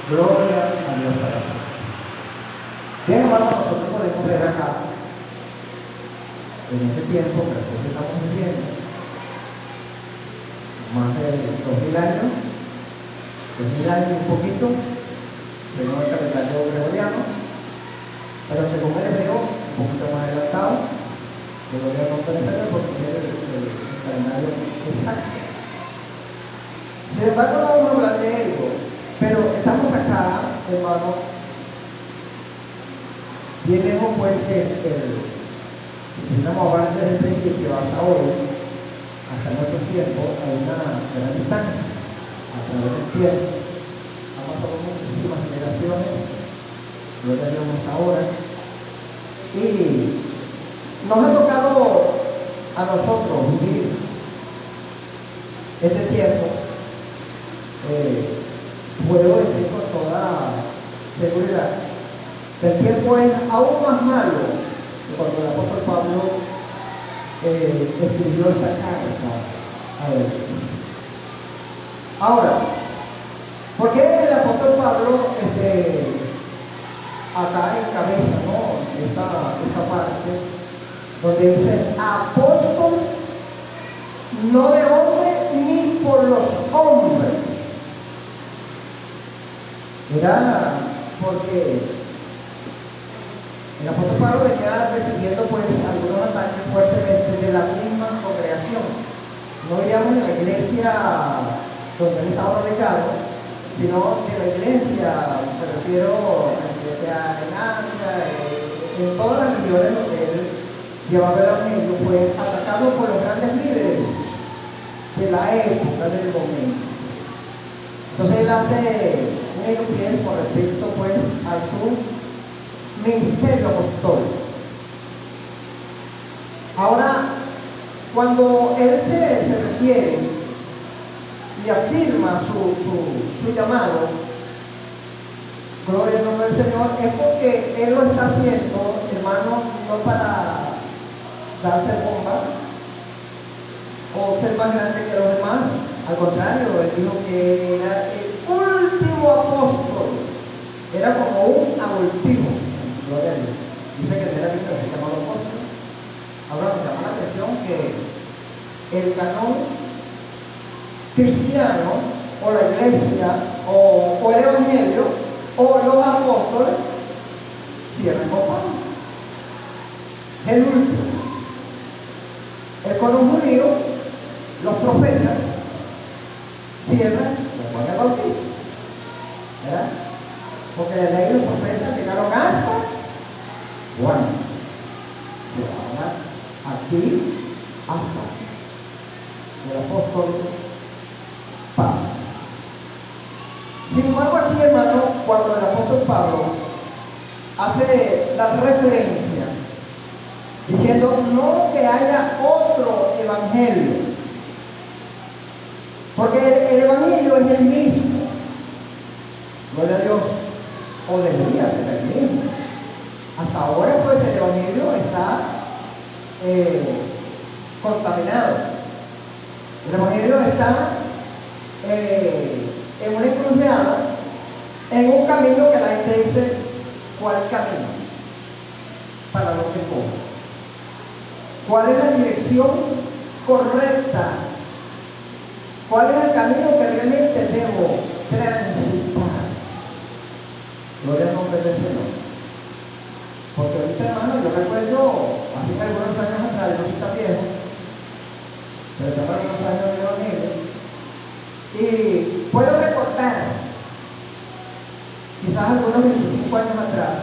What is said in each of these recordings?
Gloria a Dios para ti. Bien, hermanos, nosotros podemos ver acá, en este tiempo que nosotros estamos viviendo, más de 2000 años, 2000 años y un poquito, según el calendario gregoriano, pero según el hebreo, un poquito más adelantado, yo lo voy a comprender porque es el calendario exacto. Sin embargo, no vamos a hablar de ello, pero estamos acá, hermano, bien lejos, pues, si estamos hablando desde el principio hasta hoy, hasta nuestro tiempo, hay una gran distancia a través del tiempo. Han pasado muchísimas generaciones, gloria a Dios hasta ahora, y nos ha tocado a nosotros vivir este tiempo. Puedo decir con toda seguridad que el tiempo es aún más malo que cuando el apóstol Pablo escribió esta carta a él. Ahora, ¿por qué el apóstol Pablo acá encabeza, ¿no?, esta parte donde dice apóstol no de hombre ni por los hombres? Era porque el apóstol Pablo venía recibiendo, pues, algunos ataques fuertemente de la misma congregación. No diríamos de la iglesia donde él estaba radicado, sino de la iglesia, me refiero a la iglesia en Asia, en todas las regiones donde él llevaba el evangelio, fue atacado por los grandes líderes de la época, del momento. Entonces él hace un hincapié con respecto, pues, a su ministerio apostólico. Ahora, cuando él se refiere y afirma su llamado, gloria al nombre del Señor, es porque él lo está haciendo, hermano, no para darse bomba o ser más grande que los demás. Al contrario, él dijo que era el último apóstol, era como un abortivo. Gloria a Dios. Dice que era visto que se llamaba apóstol. Ahora me llama la atención que el canón cristiano, o la iglesia, o el evangelio, o los apóstoles, cierran con Pablo. El último. El cono judío, los profetas, cierran con Juan el Bautista. ¿Verdad? Porque la ley de los profetas llegaron hasta Juan. Llegaron aquí hasta el apóstol Pablo. Sin embargo, aquí, hermano, cuando el apóstol Pablo hace la referencia diciendo no que haya otro evangelio, porque el evangelio es el mismo, gloria a Dios, o debería ser el mismo. Hasta ahora, pues, el evangelio está contaminado. El evangelio está en una encrucijada, en un camino que la gente dice, ¿cuál camino? Para lo que cojo. ¿Cuál es la dirección correcta? ¿Cuál es el camino que realmente debo transitar? Gloria al nombre del Señor. Porque ahorita, hermano, yo recuerdo, hace algunos años atrás, no está viejo, pero ya para unos años de evangelio, y puedo recordar, quizás algunos 25 años atrás,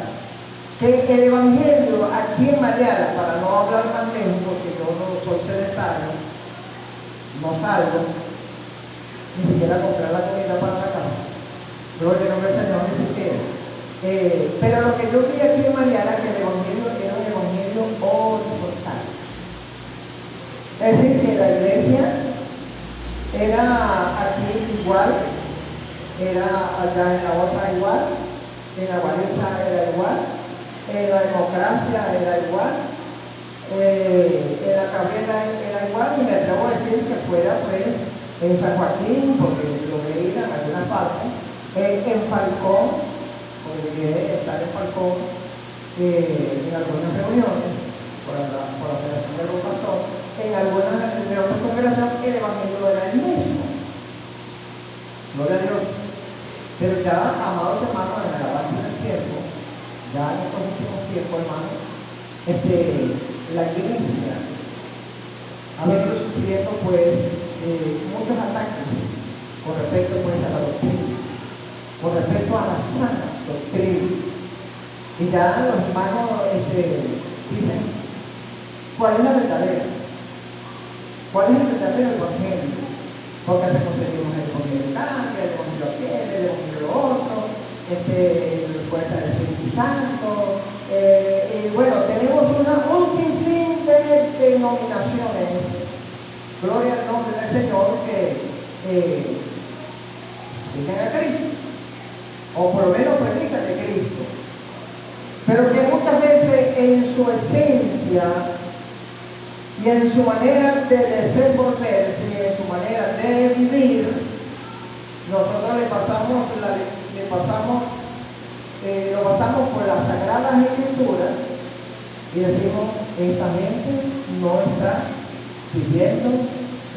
que el evangelio aquí en Mariana, para no hablar más lejos, porque yo no soy sedentario, no salgo, ni siquiera a comprar la comida para la casa, gloria al nombre del Señor, ni siquiera. Pero lo que yo vi aquí en Mariana, que el evangelio era un evangelio horizontal. Es decir, que la iglesia era aquí igual, era allá en la otra igual, en la Guaricha era igual, en la democracia era igual, en la Cabrera era igual, y me atrevo a decir que fuera, pues, en San Joaquín, porque lo veía en algunas partes, En Falcón, porque llegué a estar en Falcón en algunas reuniones por la Federación de los Pastores, en algunas de otras congregaciones el Evangelio era el mismo. Gloria a Dios. Pero ya, amados hermanos, en el avance del tiempo, ya en estos últimos tiempos, hermanos, la iglesia ha venido sufriendo pues muchos ataques con respecto pues a la doctrina, con respecto a la sana doctrina. Y ya los hermanos dicen, ¿cuál es la verdadera? ¿Cuál es el verdadero evangelio? Porque hacemos el evangelio cambia, el evangelio aquel, el evangelio otro, fuerza del Espíritu Santo. Y bueno, tenemos un sinfín de denominaciones, gloria al nombre del Señor, que siguen a Cristo, o por lo menos predican de Cristo, pero que muchas veces en su esencia y en su manera de desenvolverse y en su manera de vivir, nosotros lo pasamos por las Sagradas Escrituras y decimos, esta gente no está viviendo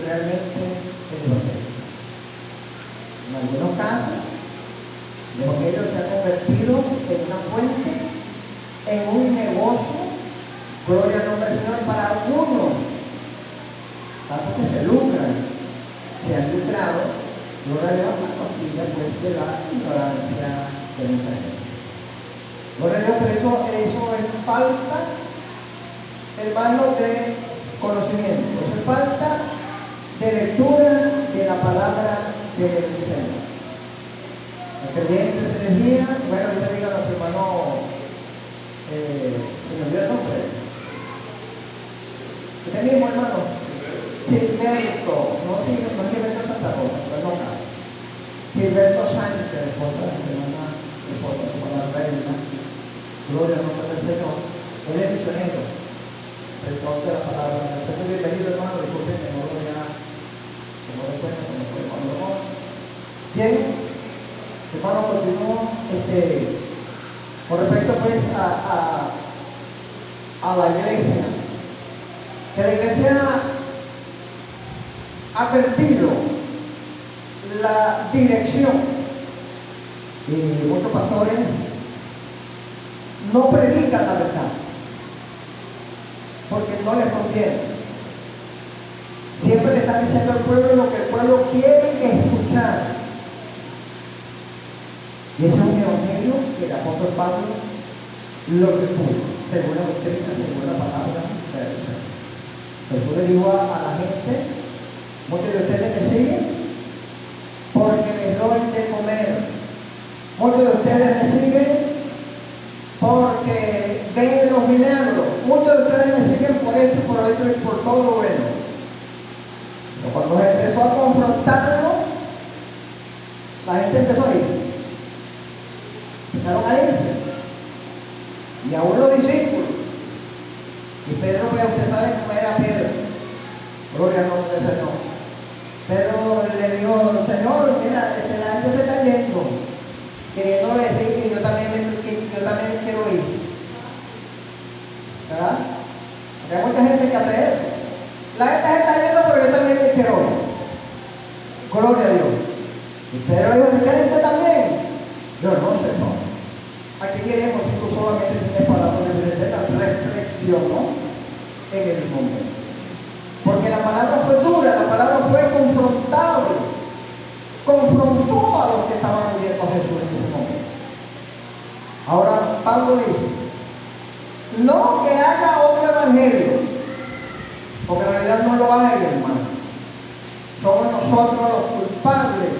realmente el Evangelio. En algunos casos, el Evangelio se ha convertido en una fuente, en un negocio, gloria al nombre del Señor, para algunos, tanto que se lucran, se han lucrado, gloria a Dios, a costilla pues de la ignorancia de mucha gente. Gloria a Dios, pero eso es falta, hermano, de conocimiento, eso es falta de lectura de la palabra del Señor. El creyente se desvía, bueno, yo le digo a nuestro hermano, se me olvidó el nombre. ¿Este mismo hermano? Gilberto, no es Gilberto Santa Rosa, pero no acá. Gilberto Sánchez, esposa de su hermana, esposa de su hermana Reina, gloria al nombre del Señor. Él es misionero, predicador de la palabra. Estoy bienvenido, hermano, disculpen que no lo voy a, como después, como fue cuando lo. Bien, hermano, continuó con respecto pues a la iglesia, que la iglesia ha perdido la dirección y muchos pastores no predican la verdad porque no les conviene. Siempre le están diciendo al pueblo lo que el pueblo quiere escuchar. Y ese es un evangelio que el apóstol Pablo lo repuso, según la doctrina, según la palabra de Dios. Jesús le dijo a la gente, muchos de ustedes me siguen porque les doy de comer. Muchos de ustedes me siguen porque ven los milagros. Muchos de ustedes me siguen por esto, por esto y por todo lo bueno. Pero cuando se empezó a confrontarlo, la gente empezó a ir. Empezaron a irse. Y aún los discípulos. Y Pedro, pues usted sabe cómo era Pedro. Gloria al nombre del Señor. Pedro le dijo, Señor, mira, la gente se está yendo. Queriéndole decir que yo también quiero ir. ¿Verdad? Porque hay mucha gente que hace eso. La gente se está yendo, pero yo también quiero ir. Gloria a Dios. Y Pedro dijo, ¿quiere usted también? Yo no sé, no. Aquí queremos si tú solamente tienes palabras de la reflexión, ¿no? En el momento. Porque la palabra fue dura, la palabra fue confrontable. Confrontó a los que estaban viendo a Jesús en ese momento. Ahora Pablo dice, no que haya otro evangelio, porque en realidad no lo hay, hermano. Somos nosotros los culpables.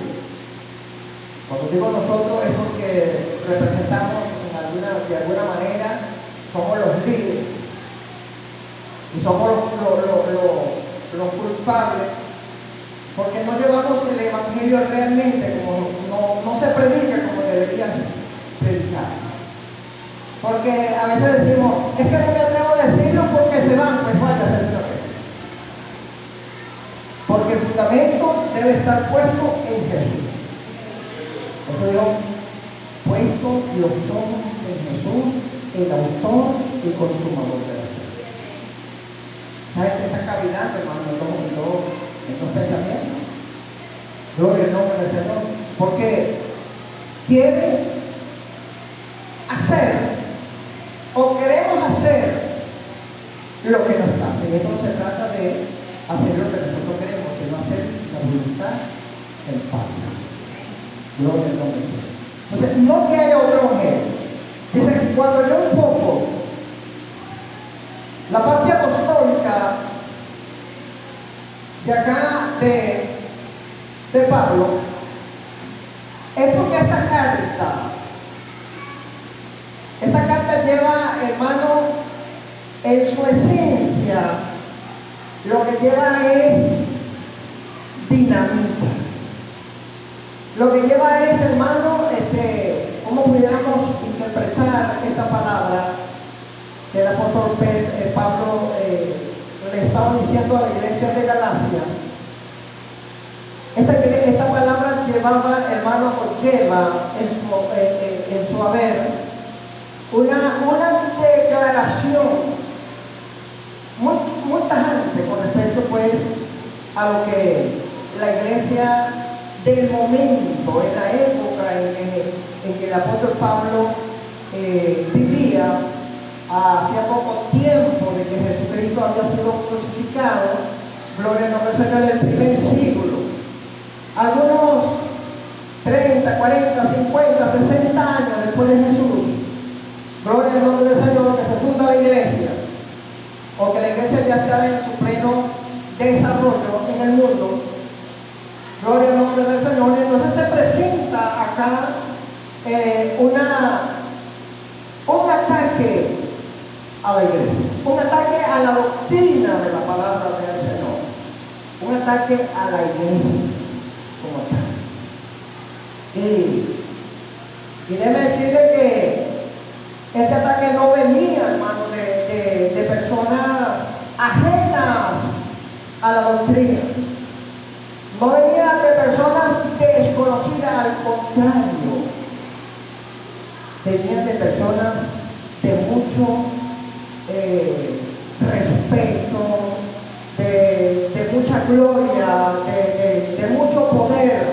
Cuando digo nosotros es porque representamos de alguna manera, somos los líderes y somos los culpables porque no llevamos el evangelio realmente, como no se predica como debería predicar. Porque a veces decimos, es que no me atrevo a decirlo porque se van, pues vaya a hacer una vez. Porque el fundamento debe estar puesto en Jesús. Eso dijo, puesto los ojos en Jesús, el autor y consumador de la fe. ¿Sabes qué está caminando, hermano, en los pensamientos? Gloria al nombre del Señor. Porque quiere hacer o queremos hacer lo que nos hace. Y esto no se trata de hacer lo que nosotros queremos, sino hacer la voluntad del Padre. Gloria al nombre del Señor. Entonces, no que haya otro evangelio. Dice que cuando yo enfoco la parte apostólica de acá de Pablo, es porque esta carta lleva, hermano, en su esencia, lo que lleva es dinamita. Lo que lleva es, hermano, ¿cómo pudiéramos interpretar esta palabra que el apóstol Pablo le estaba diciendo a la iglesia de Galacia? Esta palabra llevaba, hermano, o lleva en su haber una declaración muy tajante con respecto, pues, a lo que la iglesia del momento, en la época en que el apóstol Pablo vivía, hacía poco tiempo de que Jesucristo había sido crucificado, gloria al nombre del Señor, del primer siglo. Algunos 30, 40, 50, 60 años después de Jesús, gloria al nombre del Señor, que se funda la iglesia, o que la iglesia ya está en su pleno desarrollo en el mundo, gloria al nombre del Señor. Y entonces se presenta acá un ataque a la iglesia, un ataque a la doctrina de la palabra del Señor, un ataque a la iglesia como tal. Y déjeme decirle que este ataque no venía, hermano, de personas ajenas a la doctrina. No venía de personas desconocidas, al contrario. Venían de personas de mucho respeto, de mucha gloria, de mucho poder,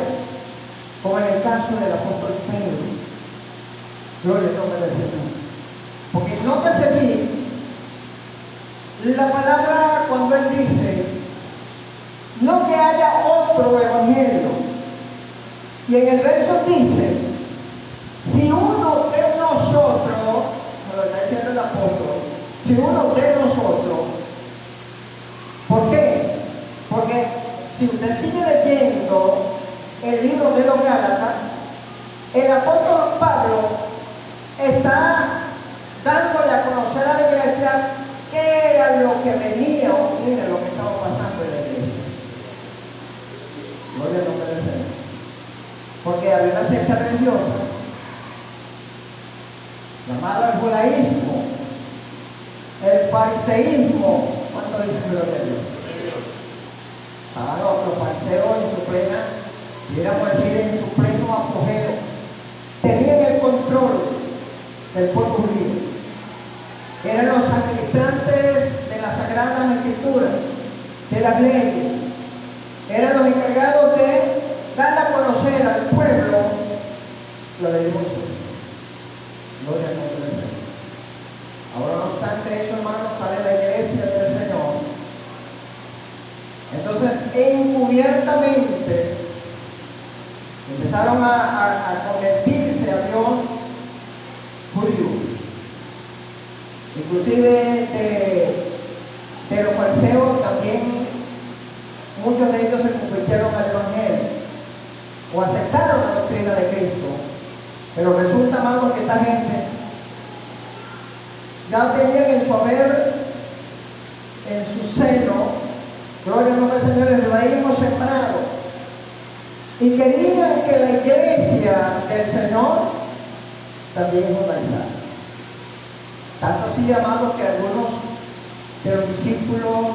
como en el caso del apóstol Pedro. Gloria al nombre del Señor. Porque nótese bien la palabra cuando él dice, no que haya otro evangelio. Y en el verso dice, si uno de nosotros, me lo está diciendo el apóstol, si uno de nosotros, ¿por qué? Porque si usted sigue leyendo el libro de los Gálatas, el apóstol Pablo está dándole a conocer a la iglesia qué era lo que venía o qué era lo que estaba pasando en la iglesia. Gloria al nombre del Señor. Porque había una secta religiosa llamada el judaísmo, el fariseísmo. ¿Cuánto dicen gloria a Dios? Los fariseos en su plena, pudiéramos decir, en su pleno apogeo, tenían el control del pueblo judío. Eran los administrantes de las Sagradas Escrituras, de las leyes. Eran los encargados de dar a conocer al pueblo la ley de Moisés. Gloria al nombre del Señor. Ahora, no obstante eso, hermanos, sale la iglesia del Señor. Entonces, encubiertamente empezaron a convertirse a Dios judíos. Inclusive de los fariseos también, muchos de ellos se convirtieron al evangelio o aceptaron la doctrina de Cristo. Pero resulta, hermano, que esta gente ya tenían en su haber, en su seno, gloria al nombre del Señor, el judaísmo sembrado, y querían que la iglesia del Señor también judaizara. Tanto así, amados, que algunos de los discípulos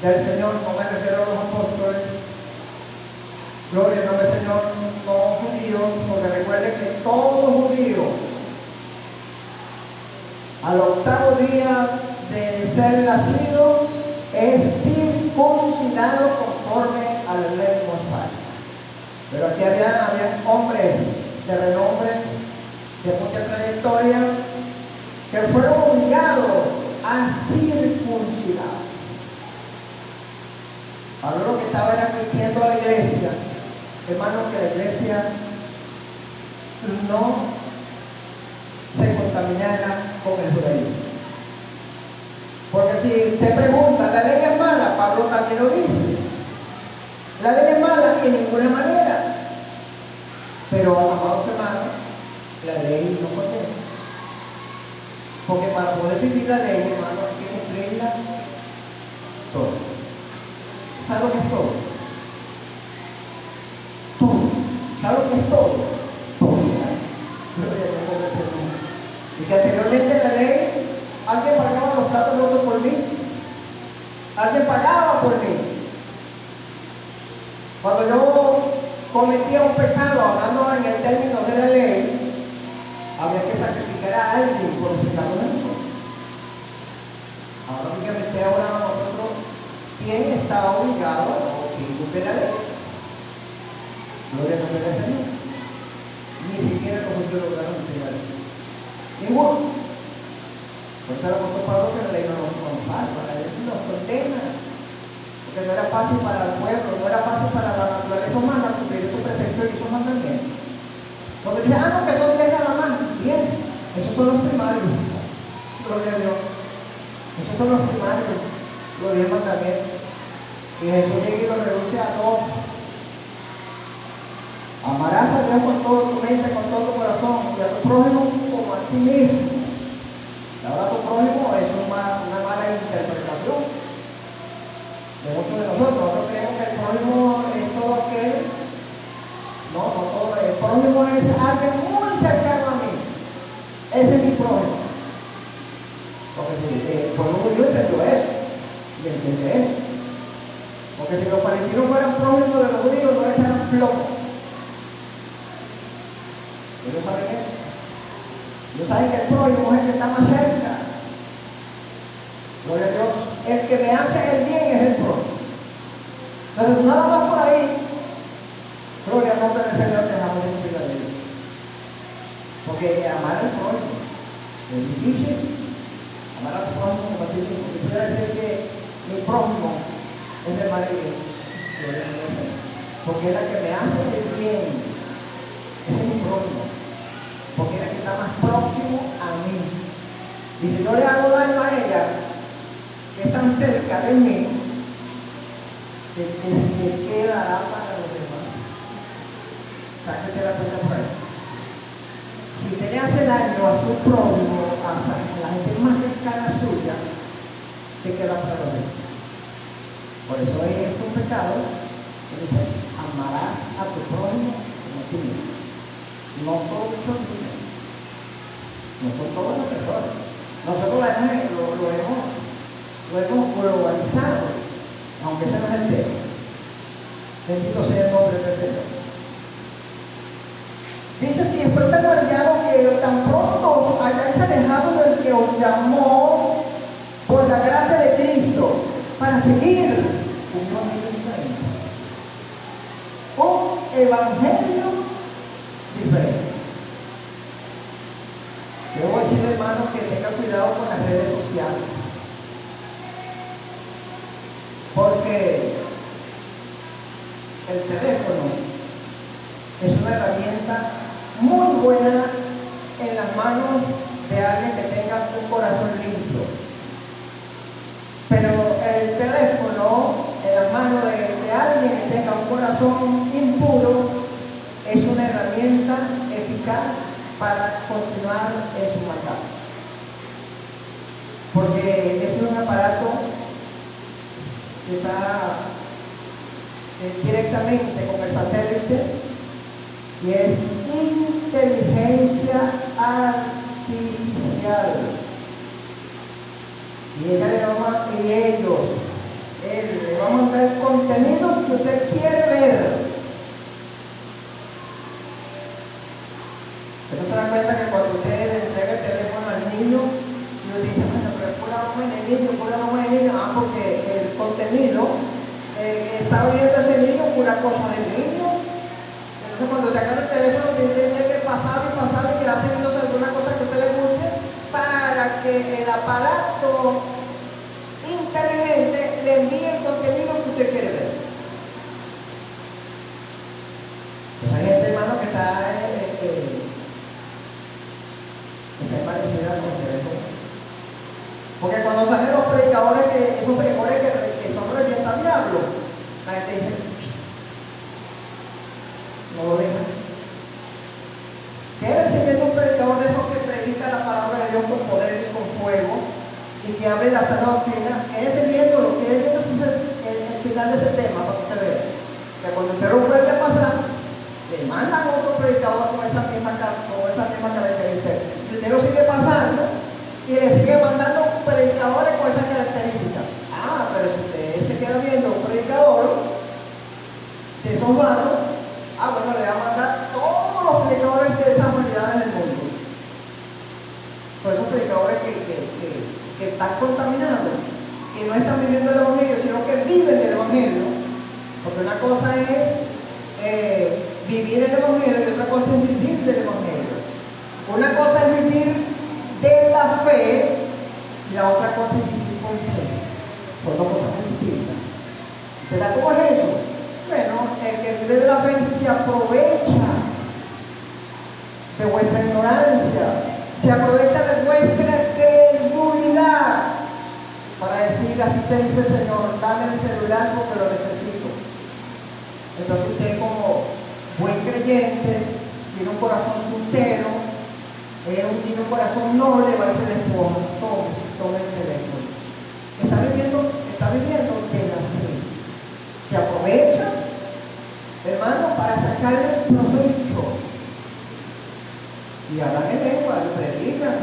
del Señor, no me refiero a los apóstoles, Gloria al nombre del Señor, no judíos, porque recuerden que todo judío al octavo día de ser nacido es circuncidado conforme a la ley mosaica. Pero aquí había hombres de renombre, de mucha trayectoria, que fueron obligados a circuncidar. Pablo lo que estaba era advirtiendo a la iglesia, hermanos, que la iglesia no se contaminara con el judaísmo. Porque si usted pregunta, ¿la ley es mala? Pablo también lo dice. La ley es mala en ninguna manera. Pero, amados hermanos, la ley no condena. Porque para poder vivir la ley, hermanos, hay que cumplirla todo. ¿Sabe lo que es todo? Todo. ¿Sabe lo que es todo? Todo. Y que anteriormente en la ley, alguien pagaba los platos rotos por mí. Alguien pagaba por mí. Cuando yo cometía un pecado, hablando en el término de la ley, había que sacrificar a alguien por los pecados de nosotros. Ahora únicamente ahora nosotros, ¿quién está obligado a cumplir la ley? Gloria al nombre del Señor. Ni siquiera los judíos lograron cumplir la ley. Ninguno. Por eso el apóstol Pablo que la ley no nos salva, la ley nos condena. Porque no era fácil para el pueblo, no era fácil para la naturaleza humana cumplir esos preceptos y esos mandamientos. Cuando dicen, no, que son 10 nada más, bien, esos son los primarios. Gloria a Dios. Esos son los primarios, los 10 mandamientos. Y Jesús llega y lo reduce a 2. Amarás a Dios con todo tu mente, con todo tu corazón, y a tu prójimo como a ti mismo. Y ahora tu prójimo es una mala interpretación de muchos de nosotros. Nosotros creemos que el prójimo es todo aquel, no todo, el prójimo es alguien muy cercano a mí. Ese es mi prójimo. Porque si el pueblo judío entendió eso, y entiende eso. Porque si los palestinos fueran prójimos de los judíos, no echaran plomo. Ellos saben eso. Ellos saben que el prójimo es el que está más cerca. Gloria a Dios. El que me hace el bien es el prójimo. Entonces, nada más por ahí, gloria al nombre del Señor, dejamos de cumplir la ley. Porque amar al prójimo es difícil. Amar al prójimo es difícil. Porque pudiera decir que mi prójimo es de mal bien. Gloria al Señor. Porque es la que me hace el bien. Ese es mi prójimo. Porque es la que está más próximo a mí. Y si yo le hago daño a ella, que es tan cerca de mí, que se quedará para los demás. Sáquete la cuenta por ahí. Si usted le hace daño a su prójimo, a la gente más cercana suya, te queda para los demás. Por eso es un pecado que dice, amarás a tu prójimo como a ti mismo. No todos son niños. No son todas las personas. Nosotros lo hemos globalizado, aunque ese no es el tema. Bendito sea el nombre del Señor. Dice así, estoy tan maravillado que tan pronto os hayáis alejado del que os llamó por la gracia de Cristo para seguir un evangelio diferente. Yo voy a decirle, hermano, que tenga cuidado con las redes sociales. Porque el teléfono es una herramienta muy buena en las manos de alguien que tenga un corazón limpio. Pero el teléfono en las manos de alguien que tenga un corazón impuro es una herramienta eficaz para continuar en su maldad. Porque es un aparato que está directamente con el satélite y es inteligencia artificial. Y ellos le va a mandar el contenido que usted quiere ver. Ustedes se dan cuenta que cuando usted le entrega el teléfono al niño, y uno dice, bueno, pero ¿por qué no es el niño? ¿Por qué no es el niño? Ah, porque el contenido está viendo ese niño pura cosa del niño. Entonces cuando te agarra el teléfono, tiene que pasar y pasar y quedarse viendo alguna cosa que a usted le guste para que el aparato inteligente le envíe el contenido que usted quiere ver. Pues hay gente, hermano, que está parecida con el teléfono. Porque cuando salen los predicadores, esos predicadores que son revientan diablo, la gente dice, no lo dejan. Quédense viendo un predicador de esos que predica la palabra de Dios con poder y con fuego y que hable la sana doctrina. Quédense viendo lo que es el final de ese tema para que usted vea. Que cuando usted lo vuelve a pasar, le mandan otro predicador con esa misma característica. Y usted lo sigue pasando y le sigue mandando predicadores con esa característica. Ah, pero si usted se queda viendo un predicador de esos vanos, bueno, le va a mandar todos los predicadores de esas humanidades del mundo. Por esos predicadores que están contaminados, que no están viviendo el Evangelio, sino que viven del Evangelio. Porque una cosa es vivir el Evangelio y otra cosa es vivir del Evangelio. Una cosa es vivir de la fe y la otra cosa es vivir por fe. Son dos cosas muy distintas. ¿Será cómo es eso? Bueno, el que vive de la fe se aprovecha de vuestra ignorancia, se aprovecha de vuestra credulidad para decir, así te dice el Señor, dame el celular porque lo necesito. Entonces usted como buen creyente, tiene un corazón sincero, tiene un corazón noble, va a decir esposo, tome el teléfono. Está viviendo de la fe. Se aprovecha, hermano, para sacarle provecho. Y hablan en lengua, y predican,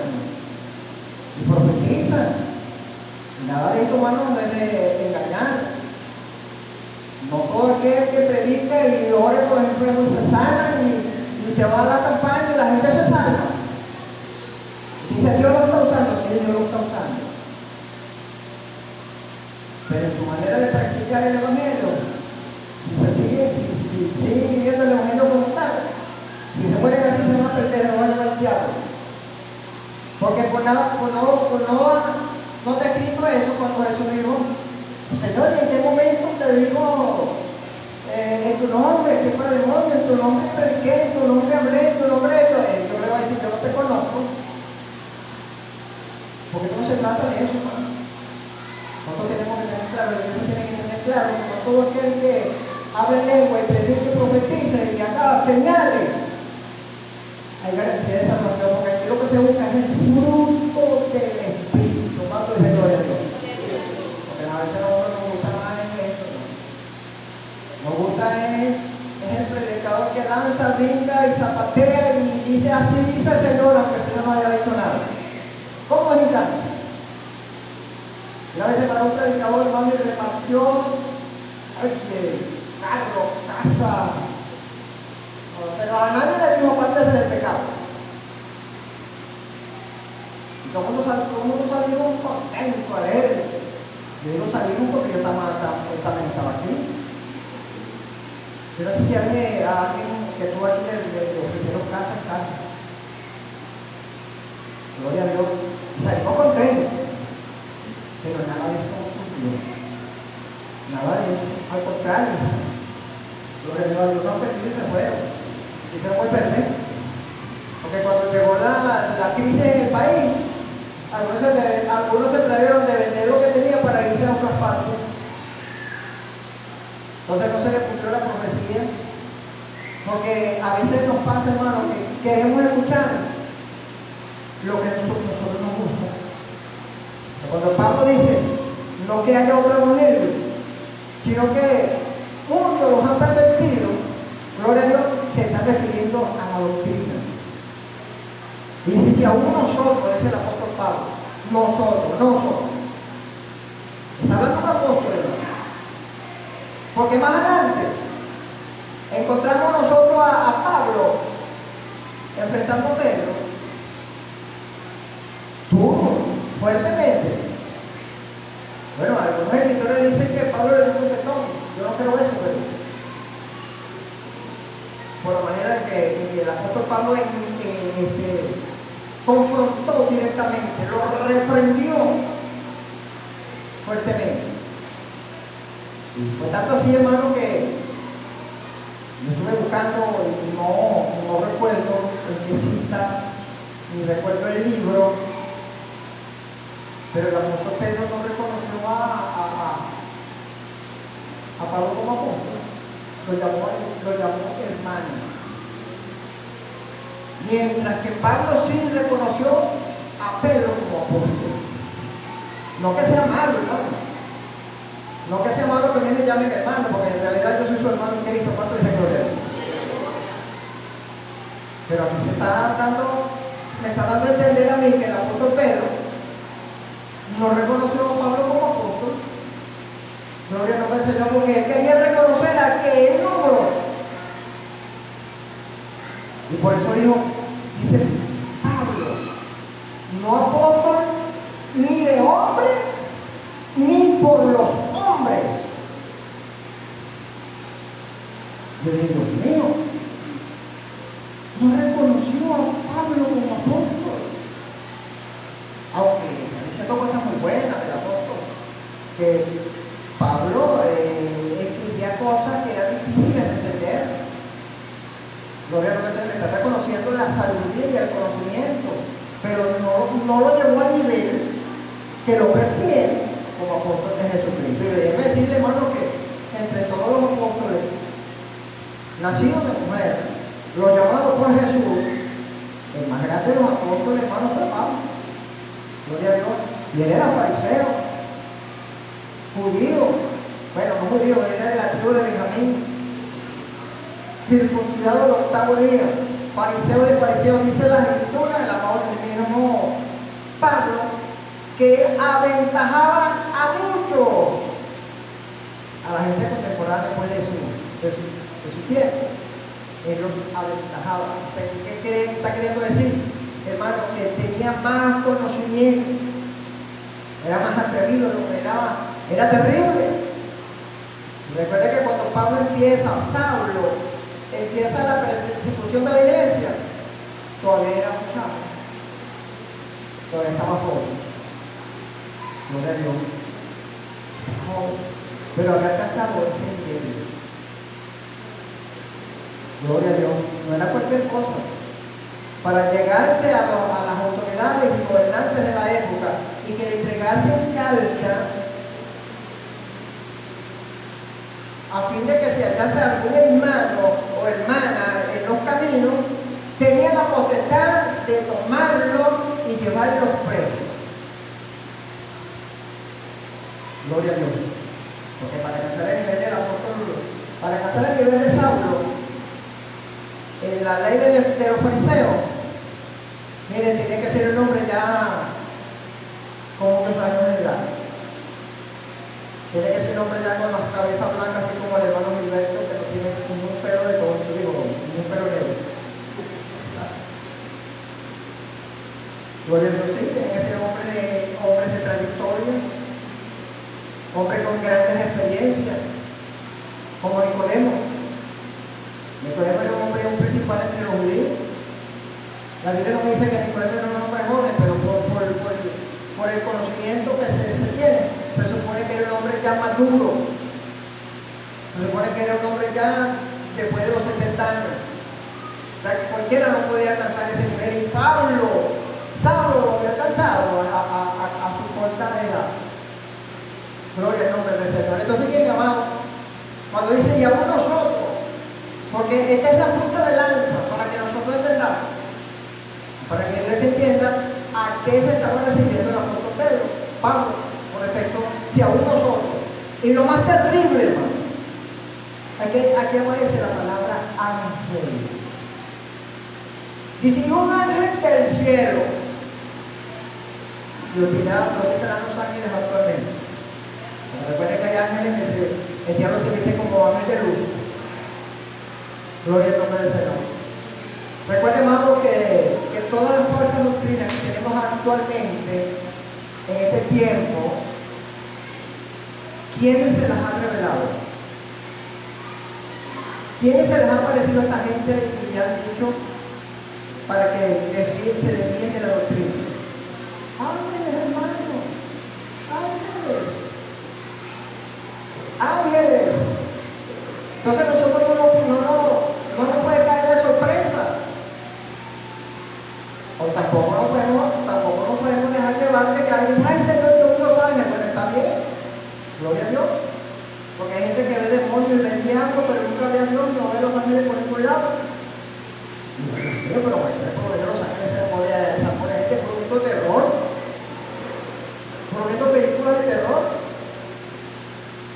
y profetizan. Nada de esto, hermano, no es de engañar. No todo aquel que predica y ora por los enfermos se sanan y te va a la campaña y la gente se sana. Dice, Dios lo está usando, sí, Dios lo está usando. Pero en su manera de practicar el Evangelio, si sigue viviendo el Evangelio como tal, si se mueren así se van a perder, no van a llevar al diablo. Porque no te ha escrito eso cuando Jesús dijo, Señor, ¿en qué momento te digo en tu nombre, que fue demonio, en tu nombre prediqué, en tu nombre hablé, en tu nombre esto? Yo le voy a decir, yo no te conozco. Porque no se trata de eso, hermano. Nosotros tenemos que tener claro, el Dios tiene que tener claro que no todo aquel que hable lengua y predique y profetice y haga señales, hay garantía de salvación, porque aquí lo que se busca es el fruto del Espíritu. ¿Cuánto es gloria a Dios? Porque a veces nos gusta más en eso, ¿no? Nos gusta es el predicador que lanza, brinca y zapatea y dice así dice el Señor, aunque el Señor no haya dicho nada. ¿Cómo es eso? Y a veces para un predicador, hermano, le repartió carro, casa, pero a nadie le dijo aparte del pecado. Y todo el mundo salió contento, alegre. Yo digo salimos porque yo también estaba aquí. Yo no sé si a alguien que tuvo aquí le ofrecieron casa. Gloria a Dios. Y salimos contentos. Pero nada de eso ocurrió. Nada de eso. Al contrario. Gloria a Dios, no perdió y se fueron. Y se fue a perder. Porque cuando llegó la crisis en el país, algunos se atrevieron de vender lo que tenía para irse a otras partes. Entonces no se le cumplió la profecía. Porque a veces nos pasa, hermano, que queremos escuchar lo que nosotros nos gusta. Cuando Pablo dice, no que haya otro evangelio, sino que muchos los han pervertido, gloria a Dios, se está refiriendo a la doctrina. Y dice, si aún nosotros, dice el apóstol Pablo, nosotros, está hablando un apóstol, porque más adelante encontramos nosotros a Pablo enfrentando pensando Pedro, tuvo fuertemente. Bueno, algunos escritores dicen que Pablo le dio un bofetón. Yo no creo eso, pero por la manera que el apóstol Pablo confrontó directamente, lo reprendió fuertemente. Y fue tanto así, hermano, que yo estuve buscando y no recuerdo en qué cita, ni recuerdo el libro, pero el apóstol Pedro no reconoció a Pablo como apóstol, lo llamó hermano. Mientras que Pablo sí reconoció a Pedro como apóstol. No que sea malo, hermano. No que sea malo que me llame hermano, porque en realidad yo soy su hermano en Cristo. ¿Cuánto dice gloria? Pero aquí me está dando a entender a mí que el apóstol Pedro no reconoció a Pablo como apóstol. Gloria no me enseñó porque él quería reconocer a que él nombró. Y por eso dice Pablo, no apóstol ni de hombre, ni por los hombres. Yo digo, Dios mío, no reconoció a Pablo como apóstol. Aunque diciendo cosas muy buenas del apóstol, que Pablo escribía cosas que eran difíciles de entender. Gloria a Dios, se le está reconociendo la sabiduría y el conocimiento, pero no lo llevó al nivel que lo prefiere como apóstol de Jesucristo. Y déjeme decirle, hermano, que entre todos los apóstoles nacidos de mujer, los llamados por Jesús, el más grande de los apóstoles, hermano, fue Pablo. Gloria a Dios. Y él era fariseo, judío, bueno, no judío, él era de la tribu de Benjamín, circuncidado el octavo día, fariseo de fariseos, dice la escritura del amor del mismo Pablo, que aventajaba a muchos, a la gente contemporánea después de su tiempo. Él los aventajaba. ¿Qué está queriendo decir? Hermano, que tenía más conocimiento, era más atrevido, lo que era terrible. Recuerde que cuando Pablo Saulo empieza la persecución de la iglesia, todavía era muchacho, todavía estaba joven. Gloria a Dios. Pero había alcanzado ese nivel. Gloria a Dios. No era cualquier cosa. Para llegarse a las autoridades y gobernantes de la época y que le entregase un calca a fin de que se alcance algún hermano o hermana en los caminos, tenía la potestad de tomarlo y llevarlos presos. Gloria a Dios. Porque para alcanzar el nivel del apóstol, para alcanzar el nivel de Saulo, en la ley de los fariseos, miren, tenía que ser un hombre ya con unos años de edad. Tiene que ser un hombre ya con las cabezas blancas, así como el hermano Gilberto, que no tiene un pelo de todo, un pelo negro. Gloria a Dios, sí, tiene que ser hombres de trayectoria, hombres con grandes experiencias, como Nicodemo. Nicodemo era un principal entre los judíos. La Biblia no dice que Nicodemo era un hombre joven, pero por el conocimiento que se tiene, se supone que era un hombre ya maduro. Se supone que era un hombre ya después de los 70 años. O sea, que cualquiera no podía alcanzar ese nivel. Y Saulo había alcanzado a su corta edad. Gloria al nombre del Señor. Entonces, bien, amado, cuando dice, y aún nosotros, porque esta es la punta de lanza para que nosotros entendamos, para que Dios entienda a qué se estaba recibiendo el apóstol Pedro, Pablo, con respecto, si aún nosotros. Y lo más terrible, hermano, aquí aparece la palabra ángel. Dice, y un ángel del cielo. Y olvidar lo que serán los ángeles actualmente. Recuerden que hay ángeles que el diablo se viste como ángel de luz. Gloria al nombre del Señor. Recuerden, hermano, que doctrina que tenemos actualmente, en este tiempo, ¿quiénes se las han revelado? ¿Quiénes se les ha aparecido a esta gente y le han dicho para que se defiende la doctrina? Ángeles, hermanos, ángeles. Entonces nosotros no nos puede caer de sorpresa. O tampoco nos podemos dejar llevar de que alguien, ay Señor, yo uno los ángeles. Bueno, está bien, gloria a Dios. Porque hay gente que ve demonios y ve diablos, pero nunca ve a Dios, no ve los ángeles por ningún lado. Pero bueno, los ángeles se pone gente produciendo terror, produciendo películas de terror.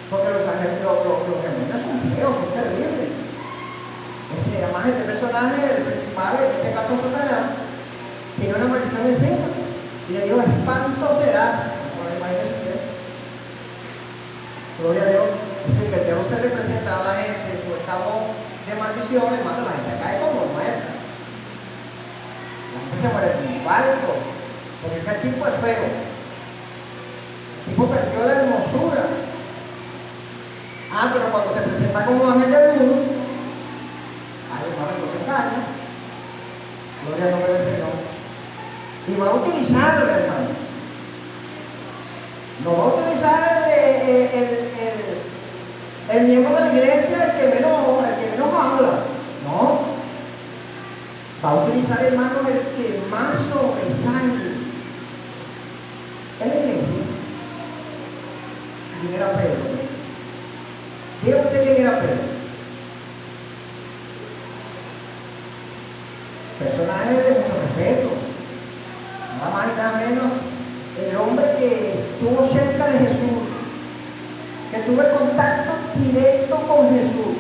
Porque los ángeles, los demonios son feos, son terribles. Además, este personaje, el principal, en este caso Satanás, tiene una maldición encima. Y le digo, espanto serás. Gloria a Dios. Es decir, que el diablo se representa a la gente en su estado de maldición, hermano, la gente cae como muerta. La gente se muere de infarto, porque ese tipo es feo. El tipo perdió la hermosura. Pero cuando se presenta como ángel de luz, hermano, no se engaña. Gloria al nombre del Señor. Y va a utilizarlo, hermano. No va a utilizar el miembro de la iglesia, el que menos habla. No. Va a utilizar, hermano, el que más sobresale en la iglesia. ¿Quién era Pedro? Diga usted quién era Pedro. Personaje de mucho respeto. Nada más y nada menos el hombre que estuvo cerca de Jesús, que tuvo contacto directo con Jesús,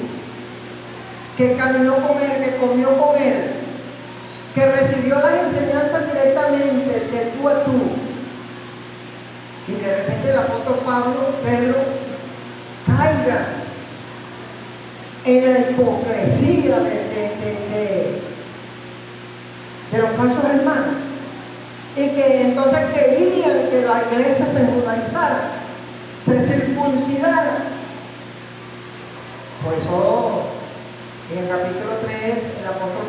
que caminó con él, que comió con él, que recibió las enseñanzas directamente de tú a tú. Y de repente el apóstol Pedro caiga en la hipocresía de los falsos hermanos, y que entonces querían que la iglesia se judaizara, se circuncidara. Por eso en el capítulo 3 el apóstol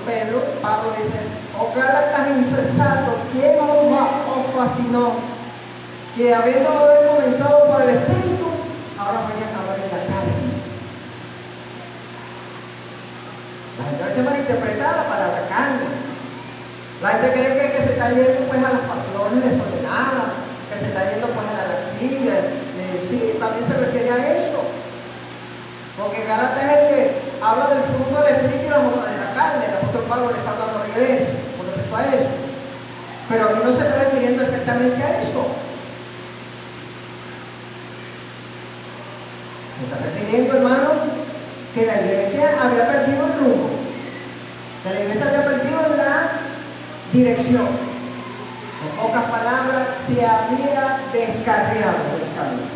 Pablo dice: oh Gálatas insensatos, ¿quién os fascinó? Que habiendo comenzado por el Espíritu, ahora voy a acabar en la carne. La gente a veces malinterpreta la palabra carne. La gente cree que se está yendo pues a las pasiones desordenadas, que se está yendo pues a la lascivia. Sí, también se refiere a eso. Porque Gálatas es el que habla del fruto del Espíritu y la obra de la carne. El apóstol Pablo le está hablando a la iglesia con respecto a eso. Pero aquí no se está refiriendo exactamente a eso. Se está refiriendo, hermano, que la iglesia había perdido el rumbo. Que la iglesia había perdido la dirección. En pocas palabras, se había descarriado el camino.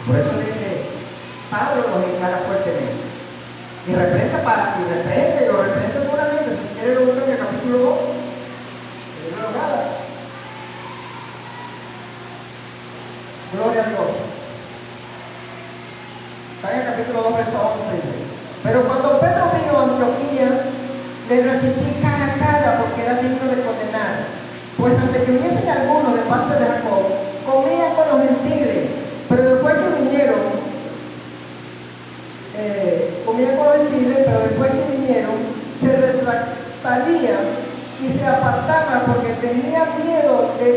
Por eso Pablo los encara fuertemente. Y lo reprende duramente. Si quiere lo busca en el capítulo 2, el libro de Gálatas. Gloria a Dios. Está en el capítulo 2, verso 11, dice: pero cuando Pedro vino a Antioquía, le resistí cara a cara porque era digno de condenar. Pues antes que viniesen algunos de parte de Jacob, comían con los gentiles, pero después que vinieron, se retractarían y se apartaban porque tenía miedo de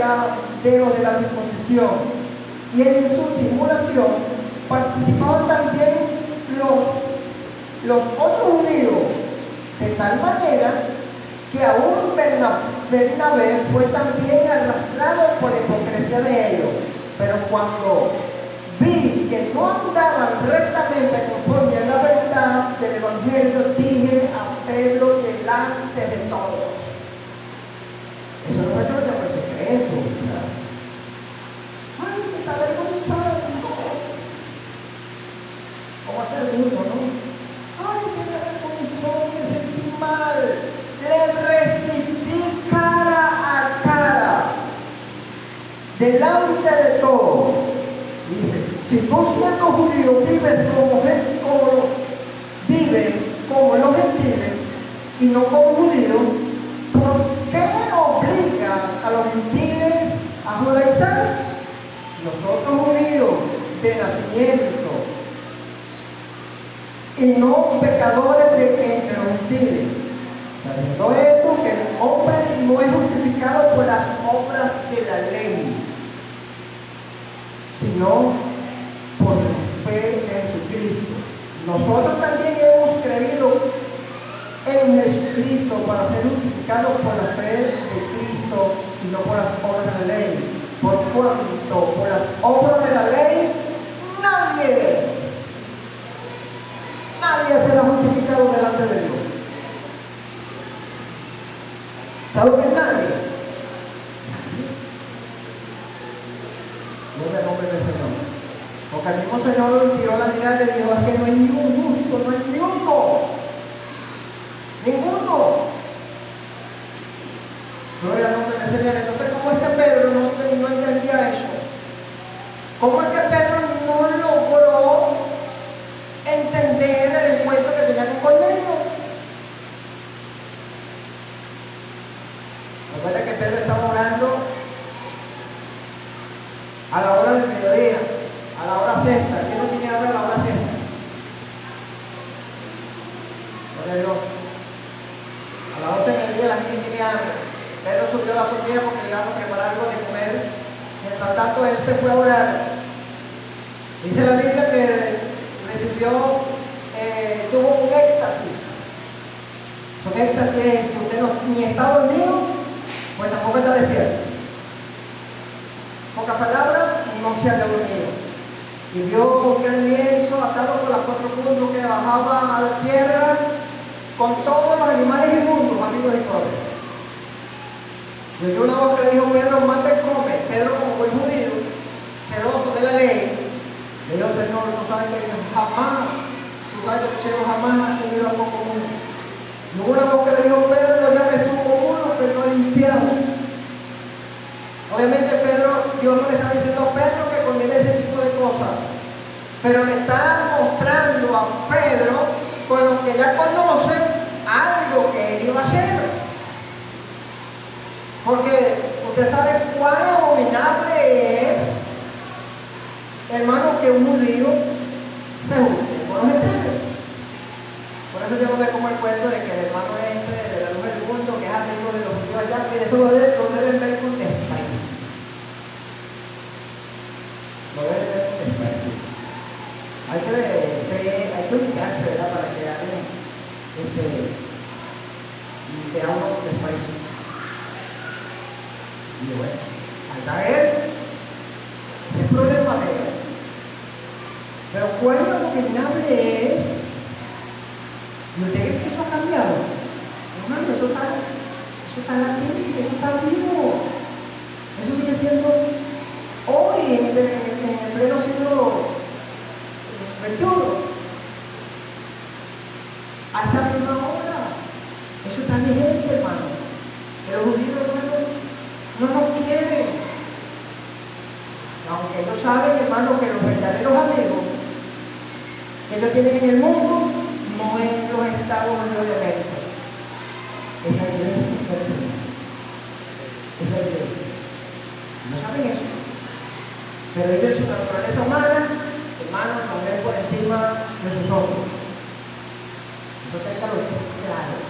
los de la circuncisión. Y en su simulación participaban también los otros judíos, de tal manera que aún Bernabé fue también arrastrado por la hipocresía de ellos. Pero cuando vi que no andaban rectamente conforme a la verdad del Evangelio, dije a Pedro delante de todos. Eso no fue todo por secreto, ¿verdad? Ay, me está avergonzado. ¿Cómo hacer uno, no? Ay, que me avergonzó, me sentí mal. Le recibí delante de todo. Dice, si tú siendo judío vives como los gentiles y no como judíos, ¿por qué obligas a los gentiles a judaizar? Nosotros judíos de nacimiento y no pecadores de entre los gentiles. Sabiendo esto, que el hombre no es justificado por las obras de la ley, sino por la fe de Jesucristo. Nosotros también hemos creído en Jesucristo para ser justificados por la fe de Cristo y no por las obras de la ley. Por cuanto por las obras de la ley nadie será justificado delante de Dios. ¿Sabe que nadie? No me nombre del Señor. Porque el mismo Señor tiró la mirada y le dijo, es que no hay ningún justo, no hay ninguno. Gloria al nombre del Señor. Entonces, ¿cómo es que Pedro no entendía eso? ¿Cómo es que Pedro no logró entender el encuentro que tenía con Cornelio? Recuerda que Pedro estaba orando a la hora del mediodía, a la hora sexta. ¿Quién no tenía hambre a la hora sexta? Gloria a Dios. A las 12 del día la gente tenía hambre. Pedro subió a la azotea porque le iban a preparar algo de comer. Mientras tanto, él se fue a orar. Dice la Biblia que tuvo un éxtasis. Un éxtasis es que usted ni está dormido, pues tampoco está despierto. Pocas palabras, no se había dormido. Y vio un gran lienzo atado con las 4 puntos que bajaba a la tierra con todos los animales inmundos, amigos y pobres. Y oyó una voz que le dijo, Pedro, mata y come. Pedro, como buen judío, celoso de la ley, le dijo, Señor, no sabes que jamás, tú sabes que yo jamás ha tenido algo común. Y hubo una voz que le dijo, Pedro, no llames tú común, pero no limpiado. Obviamente Dios no le está diciendo a Pedro que condene ese tipo de cosas, pero le está mostrando a Pedro, con lo que ya conoce, algo que él iba a hacer. Porque usted sabe cuán abominable es, hermano, que un judío se junte con los gentiles. Por eso yo no veo como el cuento de que el hermano entre de la luz del mundo, que es amigo de los judíos allá, que eso lo deben ver con desprecio. Lo deben ver con desprecio. Hay que ubicarse, ¿verdad? Para que alguien te hable con desprecio. Y bueno, al caer, ese es el problema de él. Pero cuán abominable es, ¿y usted cree que eso ha cambiado? Hermano, eso está latente, eso está vivo. Eso sigue siendo hoy, en el pleno siglo XXI. A esta misma hora. Eso está vigente, hermano. Pero los judíos, hermano, no nos quieren. Aunque ellos saben, hermano, que los verdaderos amigos que ellos tienen en el mundo no es los Estados Unidos de América, es la iglesia del Señor. Es la iglesia. No saben eso. Pero ellos en su naturaleza humana, hermano, nos ven por encima de sus ojos. Entonces, claro.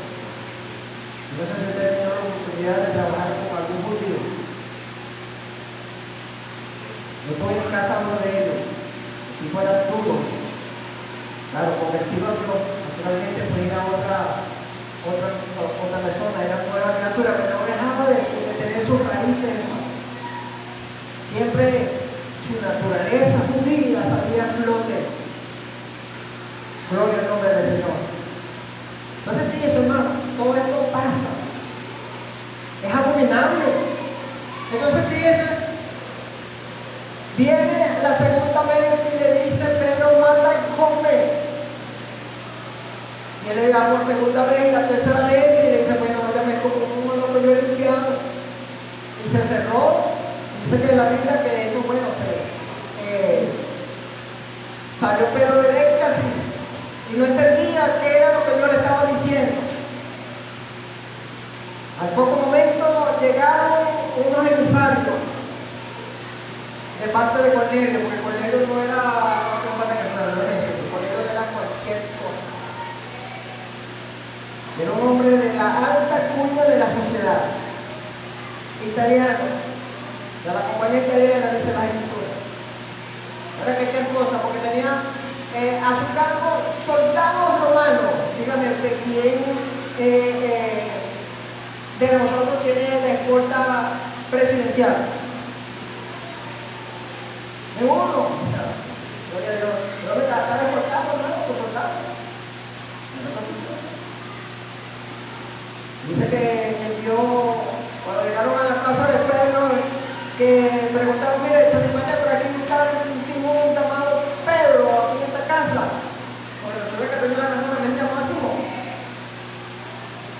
No sé si usted ha tenido la oportunidad de trabajar con algún judío. Yo estoy en casa de uno de ellos, y fuera duro, claro, convertido a Dios, naturalmente pues ir a otra persona, era nueva criatura, pero no dejaba de tener sus raíces, hermano. Siempre su naturaleza judía salía a flote. Gloria al nombre del Señor. Entonces fíjese, hermano, todo esto pasa. Es abominable. Entonces fíjese, viene la segunda vez y le dice, Pedro, mata y come. Y él le da por segunda vez y la tercera vez y le dice, bueno, ya me como uno lo que yo he limpiado. Y se cerró y Dice que en la Biblia que eso, bueno, salió Pedro del éxtasis y no entendía qué era lo que Dios le estaba diciendo. Al poco momento llegaron unos emisarios de parte de Cornelio, porque Cornelio no era Cornelio era cualquier cosa. Era un hombre de la alta cuña de la sociedad, italiano, de la compañía italiana, dice la escritura. Era cualquier cosa, porque tenía a su cargo soldados romanos. Dígame usted, ¿quién de nosotros tiene la escolta presidencial? Ninguno. Gloria a Dios. ¿No me están escoltando, hermano? ¿Por soldados? Dice que envió, cuando llegaron a la casa de Pedro, que preguntaron: mire, esta semana por aquí un llamado Pedro aquí en esta casa. Porque resulta que tenía una casa también se llamaba Simón,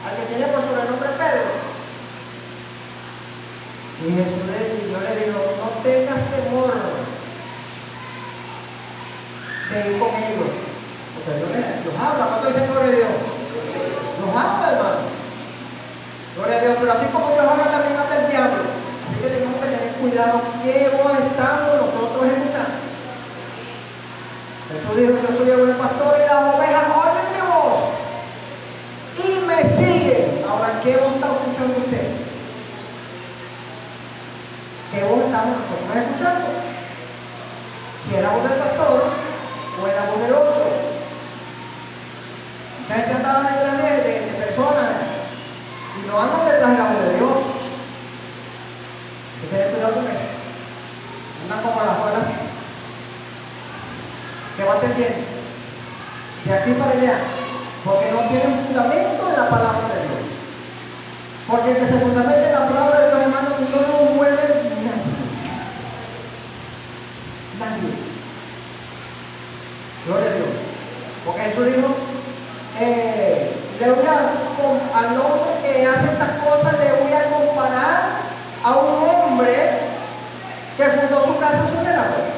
al que tiene por sobrenombre Pedro. Y Jesús yo le digo: no tengas temor de ir con ellos, porque Dios los habla. ¿Cuánto dice gloria a Dios? Los habla, hermano. Gloria a Dios. Pero así como Dios habla, también habla el diablo. Así que tenemos que tener cuidado qué voz estamos nosotros escuchando. Jesús dijo: yo soy el buen pastor y las ovejas oyen mi voz y me siguen. Ahora, ¿qué voz está escuchando usted? ¿Qué voz estamos nosotros escuchando? Si es la voz del pastor o es la voz del otro. Mucha gente anda detrás de personas y no andan detrás de la voz de Dios. Hay que tener cuidado con eso. Andan como las olas que van bien de aquí para allá, porque no tienen fundamento en la palabra de Dios. Porque el que se fundamenta en la palabra de Dios, hermanos, no lo mueve nadie. Nadie. Gloria a Dios. Porque Jesús dijo: al hombre que hace estas cosas le voy a comparar a un hombre que fundó su casa sobre la roca.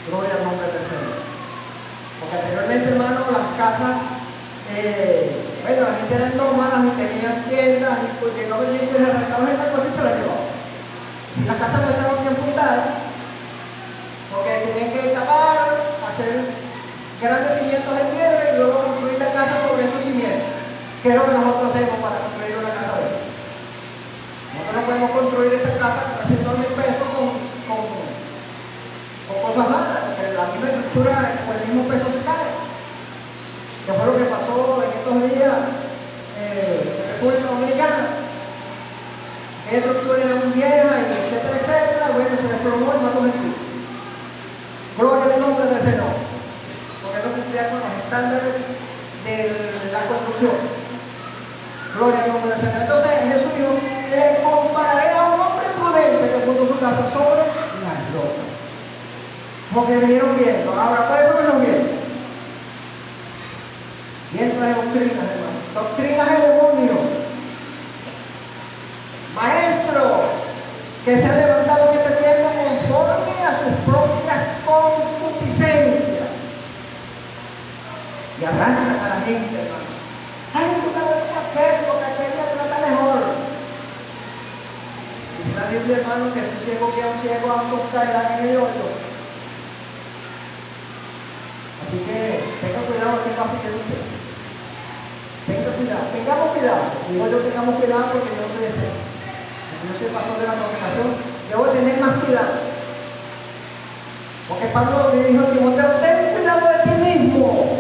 Gloria al nombre del Señor. Porque anteriormente, hermano, las casas, bueno, la gente eran nómadas y tenían tiendas, y porque no venían y les arrancaban esas cosas y se las llevaban. Si las casas no estaban bien fundadas, porque tenían que cavar, hacer grandes cimientos de piedra y luego construir la casa sobre esos cimientos. ¿Qué es lo que nosotros hacemos para construir una casa de esta? Nosotros no podemos construir esta casa con $100,000 con cosas malas, porque la misma estructura con el mismo peso se cae. ¿Qué fue lo que pasó en estos días en República Dominicana? Aquella estructura era muy vieja, etcétera, etcétera. Bueno, se desplomó y mató gente. Gloria al nombre del Señor. Porque no cumplía con los estándares de la construcción. Gloria al nombre del Señor. Entonces Jesús dijo: le compararé a un hombre prudente que fundó su casa sobre la roca. Porque vinieron viendo. Ahora, ¿cuáles son los vientos? Vientos de doctrinas, hermano. Doctrinas de demonio. Maestro que se han levantado en este tiempo conforme a sus propias concupiscencias. Y arrancan a la gente, hermano. Ay, tú sabes que aquel día trata mejor. Dice la Biblia, hermano, que es un ciego que a un ciego ambos caerán en el hoyo. Así que tenga cuidado que pase que usted. Tenga cuidado, tengamos cuidado. Digo yo, tengamos cuidado porque yo no soy ese. Yo soy pastor de la congregación, debo tener más cuidado. Porque Pablo le dijo a Timoteo: ten cuidado de ti mismo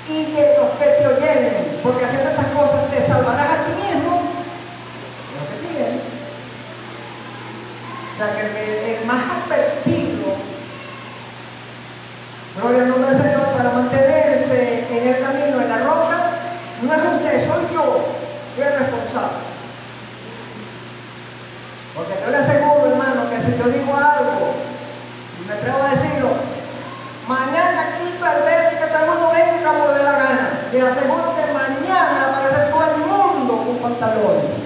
y de los que te oyeren, porque haciendo estas cosas te salvarás a ti mismo de los que te oyeren. O sea que el más advertido, gloria al nombre del Señor, para mantenerse en el camino, en la roca, no es usted, soy yo el responsable. Porque yo le aseguro, hermano, que si yo digo algo y me atrevo a decirlo, mañana quito el verde y que todo el mundo venga y como le dé la gana. Le aseguro que mañana aparece todo el mundo con pantalones.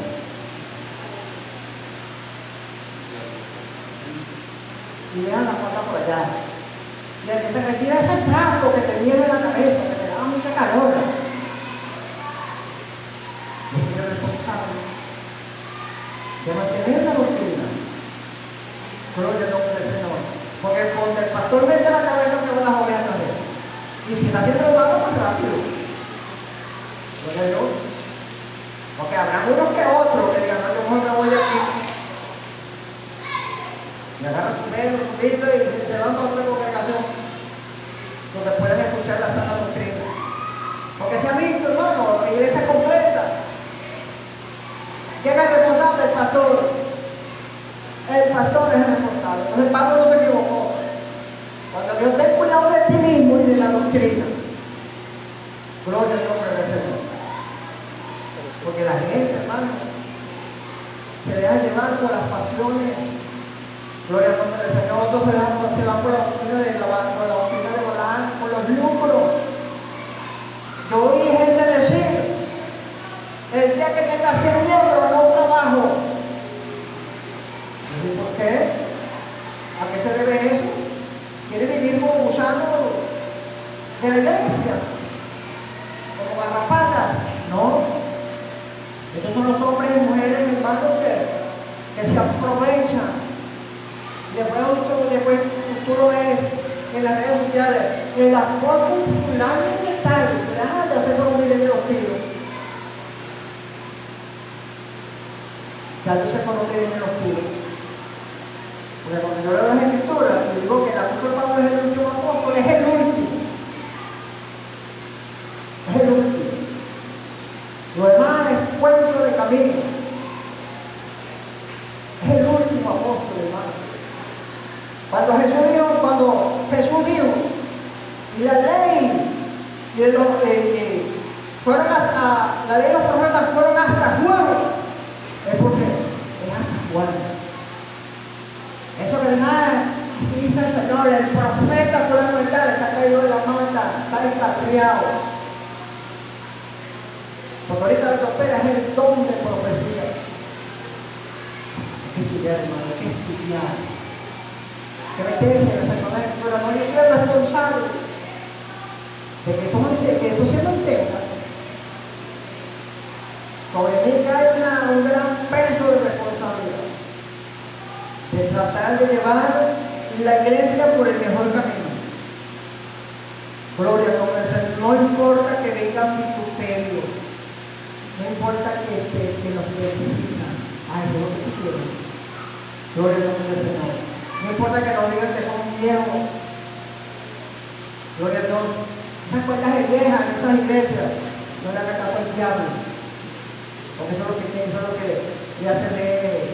y dejan la falda por allá. Y el que se recibe ese trapo que te viene en la cabeza, que te da mucha calor. Yo soy el responsable de mantener la doctrina. Gloria al nombre del Señor. Porque cuando el pastor mete la cabeza se van las ovejas también. Y si está haciendo malo, más rápido. Gloria a Dios. Porque habrá unos que otros que digan, no, yo mejor me voy aquí. Y agarran su dedo, su Biblia y se van para otra congregación donde pueden escuchar la sana doctrina. Porque se ha visto, hermano, la iglesia completa. ¿Quién es el responsable? El pastor. El pastor es el responsable. Entonces Pablo no se equivocó. Cuando Dios ten cuidado de ti mismo y de la doctrina. Gloria al nombre del Señor. Porque la gente, hermano, se deja llevar por las pasiones. Gloria al nombre del Señor. Otros se van por la doctrina de Balaam, por los lucros. Yo oí gente decir, el día que tenga 100 miembros no trabajo. ¿Y por qué? ¿A qué se debe eso? ¿Quiere vivir como gusano de la iglesia? ¿Como garrapatas? No. Estos son los hombres y mujeres, hermanos, que se aprovechan. Después tú lo ves en las redes sociales, en la forma fulano de tal, deja de hacer como miren de los tiros. Ya tú sé por dónde vienen los tiros. Porque cuando yo leo las escrituras y digo que el apóstol Pablo es el último apóstol, es el último. Es el último. Lo demás es cuento de camino. Es el último apóstol, hermano. Cuando Jesús dijo, y la ley y la ley y los profetas fueron hasta Juan, es porque es hasta Juan. Eso que así dice el Señor, el profeta fundamental está caído de la manta, está expatriado. Porque ahorita lo que opera es el don de profecía. Hay que estudiar, hermano, hay que estudiar. Que meterse en las escrituras. No, yo soy el responsable de que tú se mantenga. Sobre mí cae un gran peso de responsabilidad de tratar de llevar la iglesia por el mejor camino. Gloria al nombre del Señor. No importa que vengan vituperios, no importa que nos necesitan. Ay, yo lo que tú quieres. Gloria al nombre del Señor. No importa que nos digan que son viejos. Gloria a Dios. Esas cuentas viejas en esas iglesias no le hagan caso al diablo. Porque eso es lo que le hace ver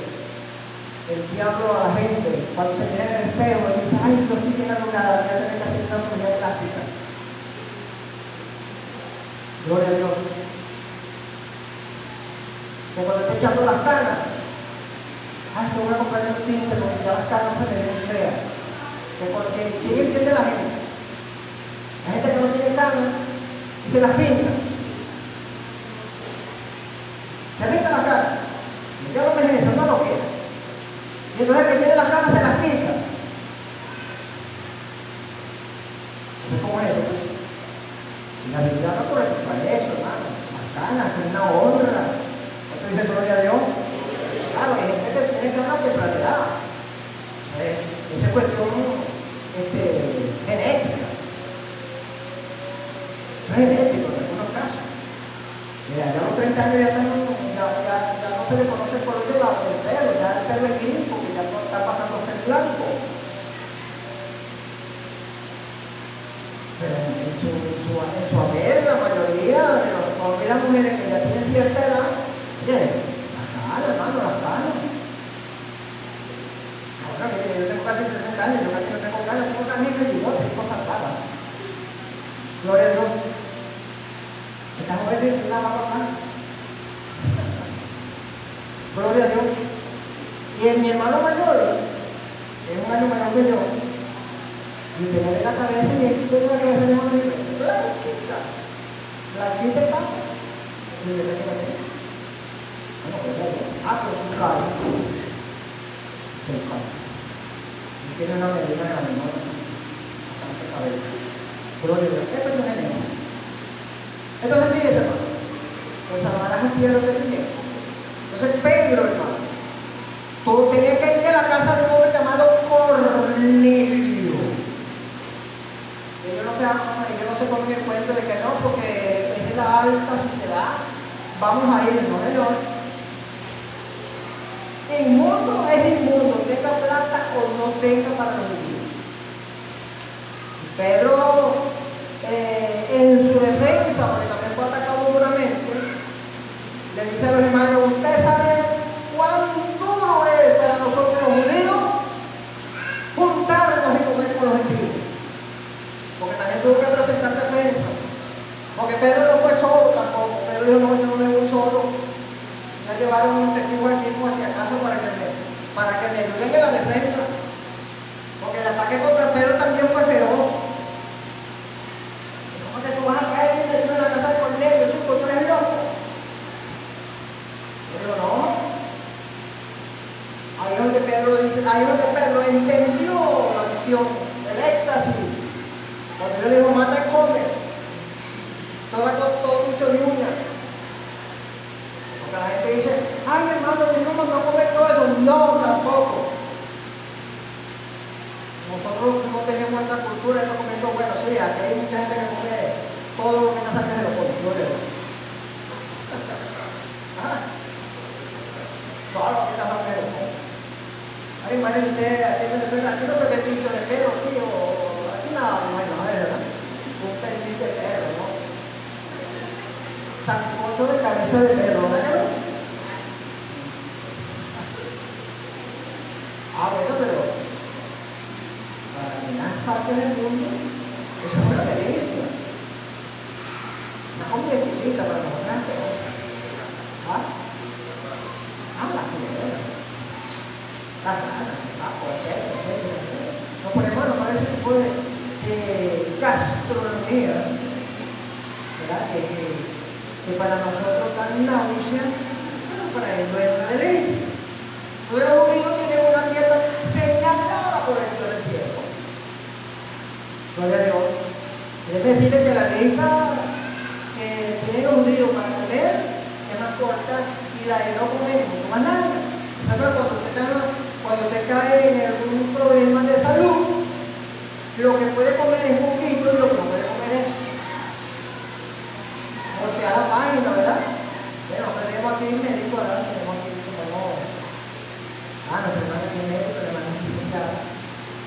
el diablo a la gente. Cuando se mira en el espejo y dice, ay, no estoy llegando nada, voy a tener que hacer una cirugía plástica. Gloria a Dios. Que cuando esté echando las canas, ay, te voy a comprar el tinte porque ya las canas se me ven feas. Porque ¿quién entiende la gente? La gente que no tiene canas y se las pinta. Se pinta las canas. El diablo me dice eso, no lo quiere. Y entonces el que tiene las canas se las pinta. Entonces, ¿cómo es eso? Y la Biblia no por eso, hermano. Las canas son una honra. ¿Cuánto dice gloria a Dios? Claro, hay gente que tiene canas de realidad. Esa es cuestión genética. No es genético en algunos casos. Mira, ya a los 30 años ya no se le conoce el color del pelo, ya el pelo es gris porque ya está pasando a ser blanco. Pero en su haber, la mayoría de los hombres y las mujeres que ya tienen cierta edad, miren, las canas, hermano, las canas. Ahora, mire, yo tengo casi 60 años, yo casi no tengo canas, tengo canas y bigote, tengo cosas raras. Gloria a Dios. Esta joven tiene la mano. Gloria a Dios. Y mi hermano mayor, que es un año menor que yo, y tenía la cabeza y el de la cabeza de una blanquita. Blanquita está. Y yo le decía a él, bueno, pues ya, pero es un carro. Es un carro. Y tiene una medida de la misma bastante cabeza. Gloria a Dios. Esto es un ejemplo. Entonces, fíjese, hermano. El Satanás es tierra de tiempo. Entonces, Pedro, hermano, tú tenías que ir a la casa de un hombre llamado Cornelio. Ellos no se ponen el cuento de que no, porque es de la alta sociedad. Vamos a ir, no, señor. Inmundo es inmundo, tenga plata o no tenga para los judíos. Pedro, en su defensa, porque también fue atacado duramente, le dice a los hermanos: ustedes saben cuán duro es para nosotros los judíos juntarnos y comer con los gentiles. Porque también tuvo que presentar defensa. Porque Pedro no fue solo tampoco. Pedro dijo: no, yo no me voy solo. Ya llevaron un testigo aquí hacia acaso para que me ayuden en la defensa. Porque el ataque contra Pedro también fue feroz. ¿Cómo que tú vas a caer en la casa de Cornelio? ¿Tú eres loco? Pero no. Ahí es donde Pedro entendió la visión, el éxtasis. Cuando yo le digo: mata y come. Todo mucho de una. Porque la gente dice: ay, hermano, Dios no mandó a comer todo eso. No, tampoco. Nosotros no tenemos esa cultura de no comer todo. Bueno, sí, aquí hay mucha gente que come todo lo que no saca de los conductores. Todo lo que está sacando de los conductores. Ay, madre, usted, aquí en Venezuela, aquí no se ve pincho de pelo, sí, o aquí nada, no hay nada, ¿verdad? Un pelito de pelo, ¿no? Sancocho de cabeza de perro, ¿verdad? Bueno, pero para algunas partes del mundo eso es una delicia. Una comida exquisita para nosotros grandes cosas. La culebra, las ranas, el sapo, etcétera. Nos ponemos para ese tipo de gastronomía, ¿verdad? Que para nosotros dan náusea, pero para ellos es una delicia. Los judíos tienen una dieta señalada por el Dios del cielo. Gloria a Dios. Quiere decirle que la lista que tienen los judíos para comer es más corta y la de no comer mucho más larga. Cuando usted cae en algún problema de salud, lo que puede comer es poquito y lo que no puede comer es porque a la página, ¿verdad? Bueno, tenemos aquí un médico, ¿verdad? Tenemos aquí nuestro hermano aquí médico, nuestro hermano licenciado.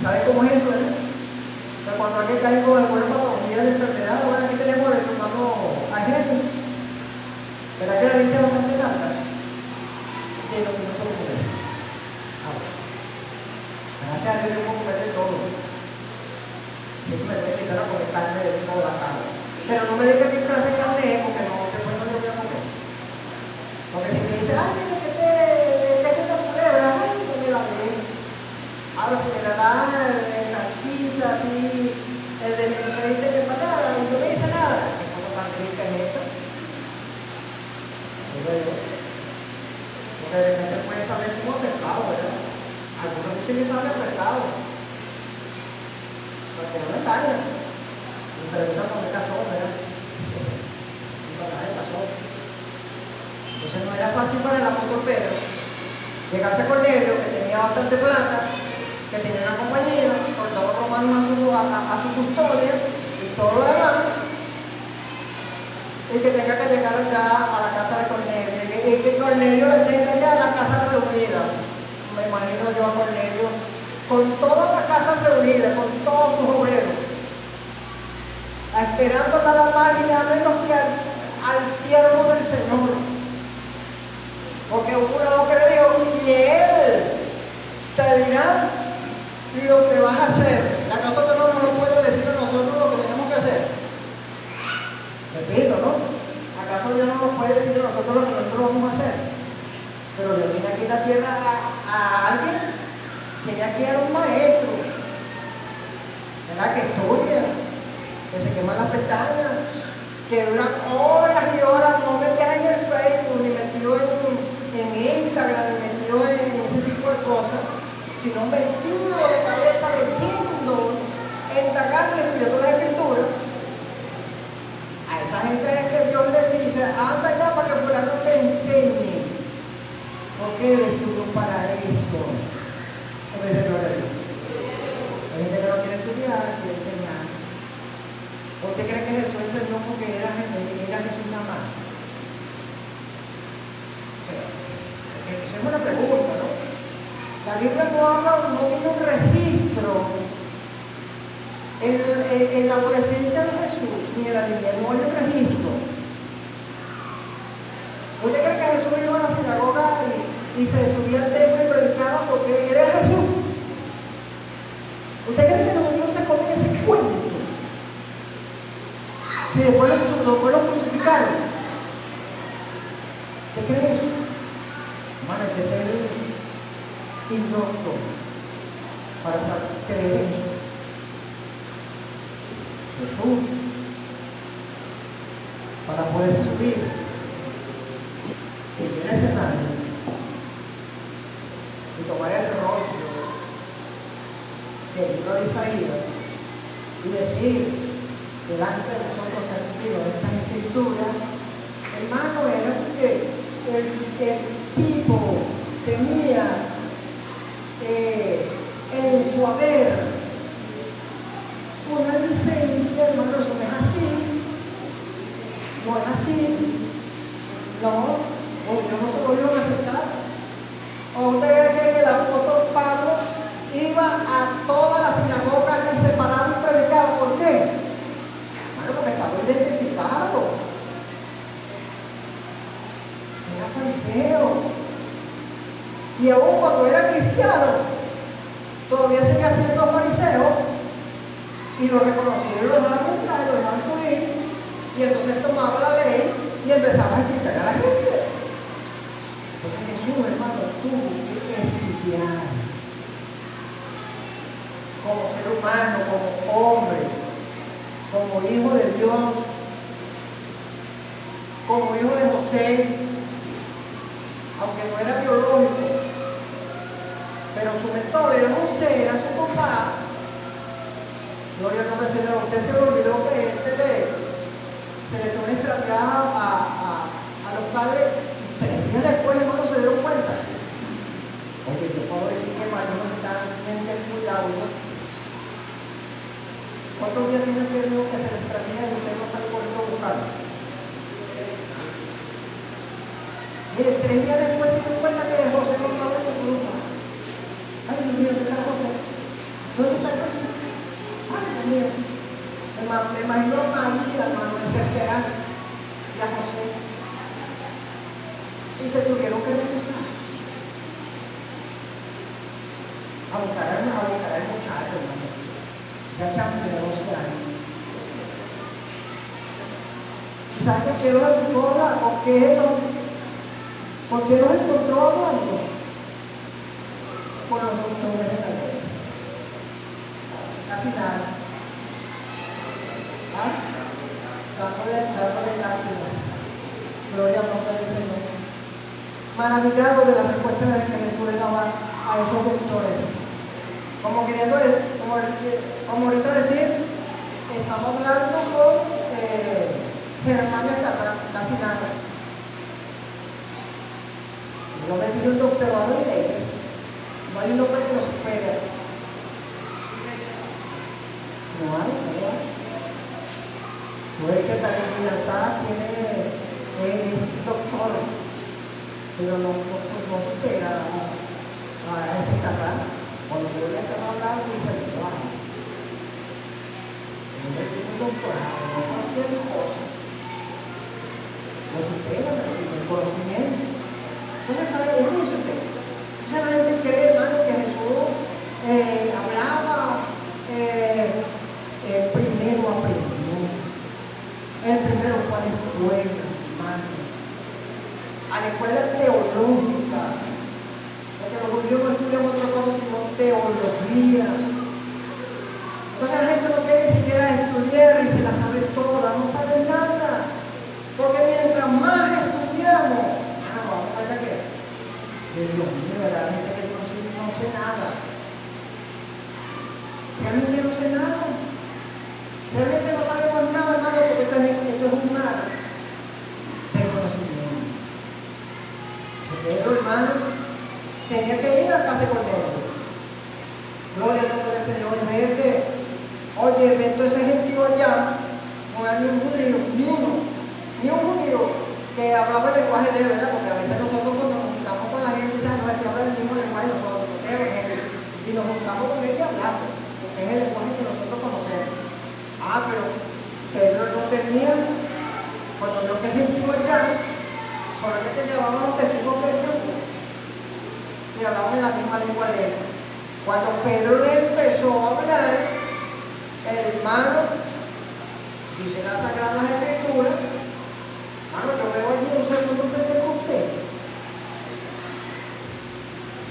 ¿Sabe cómo es eso, verdad? Pero cuando alguien cae con alguna patología de enfermedad, bueno, aquí tenemos el hermano Ángel. ¿Verdad que la lista es bastante larga? De lo que no puedo comer. Gracias a Dios yo puedo comer de todo. Siempre me voy a invitar a comer carne de toda la carne. Pero no me diga qué clase de carne es, porque no, después no le voy a comer. Porque si me dice: ay, mira que es una culebra, ay, no me la dé. Ahora si me la dan en salsita, así, el de mi aceite de empanada, y no me dice nada. ¿Qué cosa tan rica es esta? Porque de repente puede saber como a pescado, ¿verdad? Algunos dicen que sabe a pescado. Porque no me engañan. Me preguntan por qué casó, ¿verdad? Entonces no era fácil para el apóstol Pedro llegarse a Cornelio, que tenía bastante plata, que tenía una compañía, con todos los romanos a su custodia y todo lo demás, y que tenga que llegar ya a la casa de Cornelio, y que Cornelio le tenga ya a la casa reunida. Me imagino yo a Cornelio con todas las casas reunidas, con todos sus obreros, esperando nada más y nada menos que al siervo del Señor. Porque uno que le dijo: y él te dirá lo que vas a hacer. ¿Y acaso que no nos puede decir a nosotros lo que tenemos que hacer? Repito, ¿no? ¿Acaso Dios no nos puede decir a nosotros lo que nosotros vamos a hacer? Pero Dios viene aquí en la tierra a alguien, tiene aquí a un maestro, ¿verdad? Que estudia, que se queman las pestañas, que duran horas y horas, no metidas en el Facebook, ni metido en Instagram, ni metido en ese tipo de cosas, sino metido de cabeza esa gente es que Dios les dice, anda acá para que fulano te enseñe. Porque él estudió para esto. ¿Cómo dice gloria a Dios? Hay gente que no quiere estudiar, quiere enseñar. ¿Usted cree que Jesús enseñó porque era Jesús nada más? Esa es una pregunta, ¿no? La Biblia no habla, no tiene un registro en la adolescencia de Jesús, ni en la niñez, no hay un registro. ¿Usted cree que Jesús iba a la sinagoga y se subía al templo y predicaba porque él era Jesús? ¿Usted cree que los judíos se comen ese cuento? Si después lo crucificaron. ¿Usted cree eso? Hermano, hay que ser ignorante para creer eso. Jesús, para poder subir en ese escenario y tomar el rollo del libro de Isaías y decir delante de nosotros sentido de estas escrituras, hermano, era porque el tipo tenía en su haber una licencia, hermano, eso no es así, no es así, no, ellos no se volvieron a aceptar. ¿O usted cree que el apóstol Pablo iba a todas las sinagogas y se paraba y predicaba? ¿Por qué? Bueno, porque estaba identificado. Era fariseo. Y aún cuando era cristiano, todavía seguía siendo fariseo. Y lo reconocieron y lo dejaron entrar, lo dejaron subir. Y entonces tomaba la ley y empezaba a explicar a la gente. Entonces Jesús, hermano, tuvo que estudiar como ser humano, como hombre, como hijo de Dios, como hijo de José, aunque no era biológico, pero su mentor era José, era su papá. Gloria al nombre del Señor. Usted se le olvidó que él se le echó una extraviada a los padres. 3 días después, hermano, se dieron cuenta. Oye, yo puedo decir que María se está bien descuidado, ¿no? ¿Cuántos días tiene que Dios que se le extravía y usted no sale por eso a buscarlo? Mire, 3 días después se dieron cuenta que José no estaba en su grupo. Ay, Dios mío, ¿qué está José? ¿Dónde está José? Ay, Dios mío. Me imagino a María, hermano, desesperada, y a José. Y se tuvieron que regresar a buscar al muchacho, hermano. Ya chance de 12 años. ¿Y sabe por qué los escuchó hablar? ¿Por qué los encontró hablando? Por los doctores de la ley. Casi nada. Dándole lástima. Gloria al nombre del Señor. Maravillado de la respuesta de que Jesús le daba a esos doctores. Como queriendo, como ahorita decir, estamos hablando con Germán casi nada. Yo me tiro un doctorado en leyes. No hay un hombre que lo supere. No hay, ¿verdad? Puede que también Villanzada es doctor, pero no supera a este carrera. Cuando yo le acabo de hablar, dice el trabajo. No tiene un doctorado, no cualquier cosa. Lo supera el conocimiento. Entonces, ¿sabe qué dice usted? Mucha gente cree, hermano, que Jesús hablaba primero aprendió. El primero fue a la escuela, hermano. A la escuela teológica. Porque los judíos no estudian otra cosa sino teología. Entonces la gente no quiere ni siquiera estudiar y se la sabe toda, no sabe nada. Porque mientras más estudiamos, vamos a ver qué. Dios mío, la gente que no sé nada. Realmente no sé nada. Realmente no sabemos nada, hermano, porque esto es una que hablaba el lenguaje de él, ¿verdad? Porque a veces nosotros cuando nos juntamos con la gente, ya no es que habla el mismo lenguaje nosotros, porque es evangélico, y nos juntamos con él y hablamos, porque es el lenguaje que nosotros conocemos. Ah, pero Pedro no tenía, cuando vio que Jesús allá, solamente llevaban los testigos que Jesús, y hablaban en la misma lengua de él. Cuando Pedro le empezó a hablar, el hermano, dice las Sagradas Escrituras, yo veo allí un segundo Pentecostés.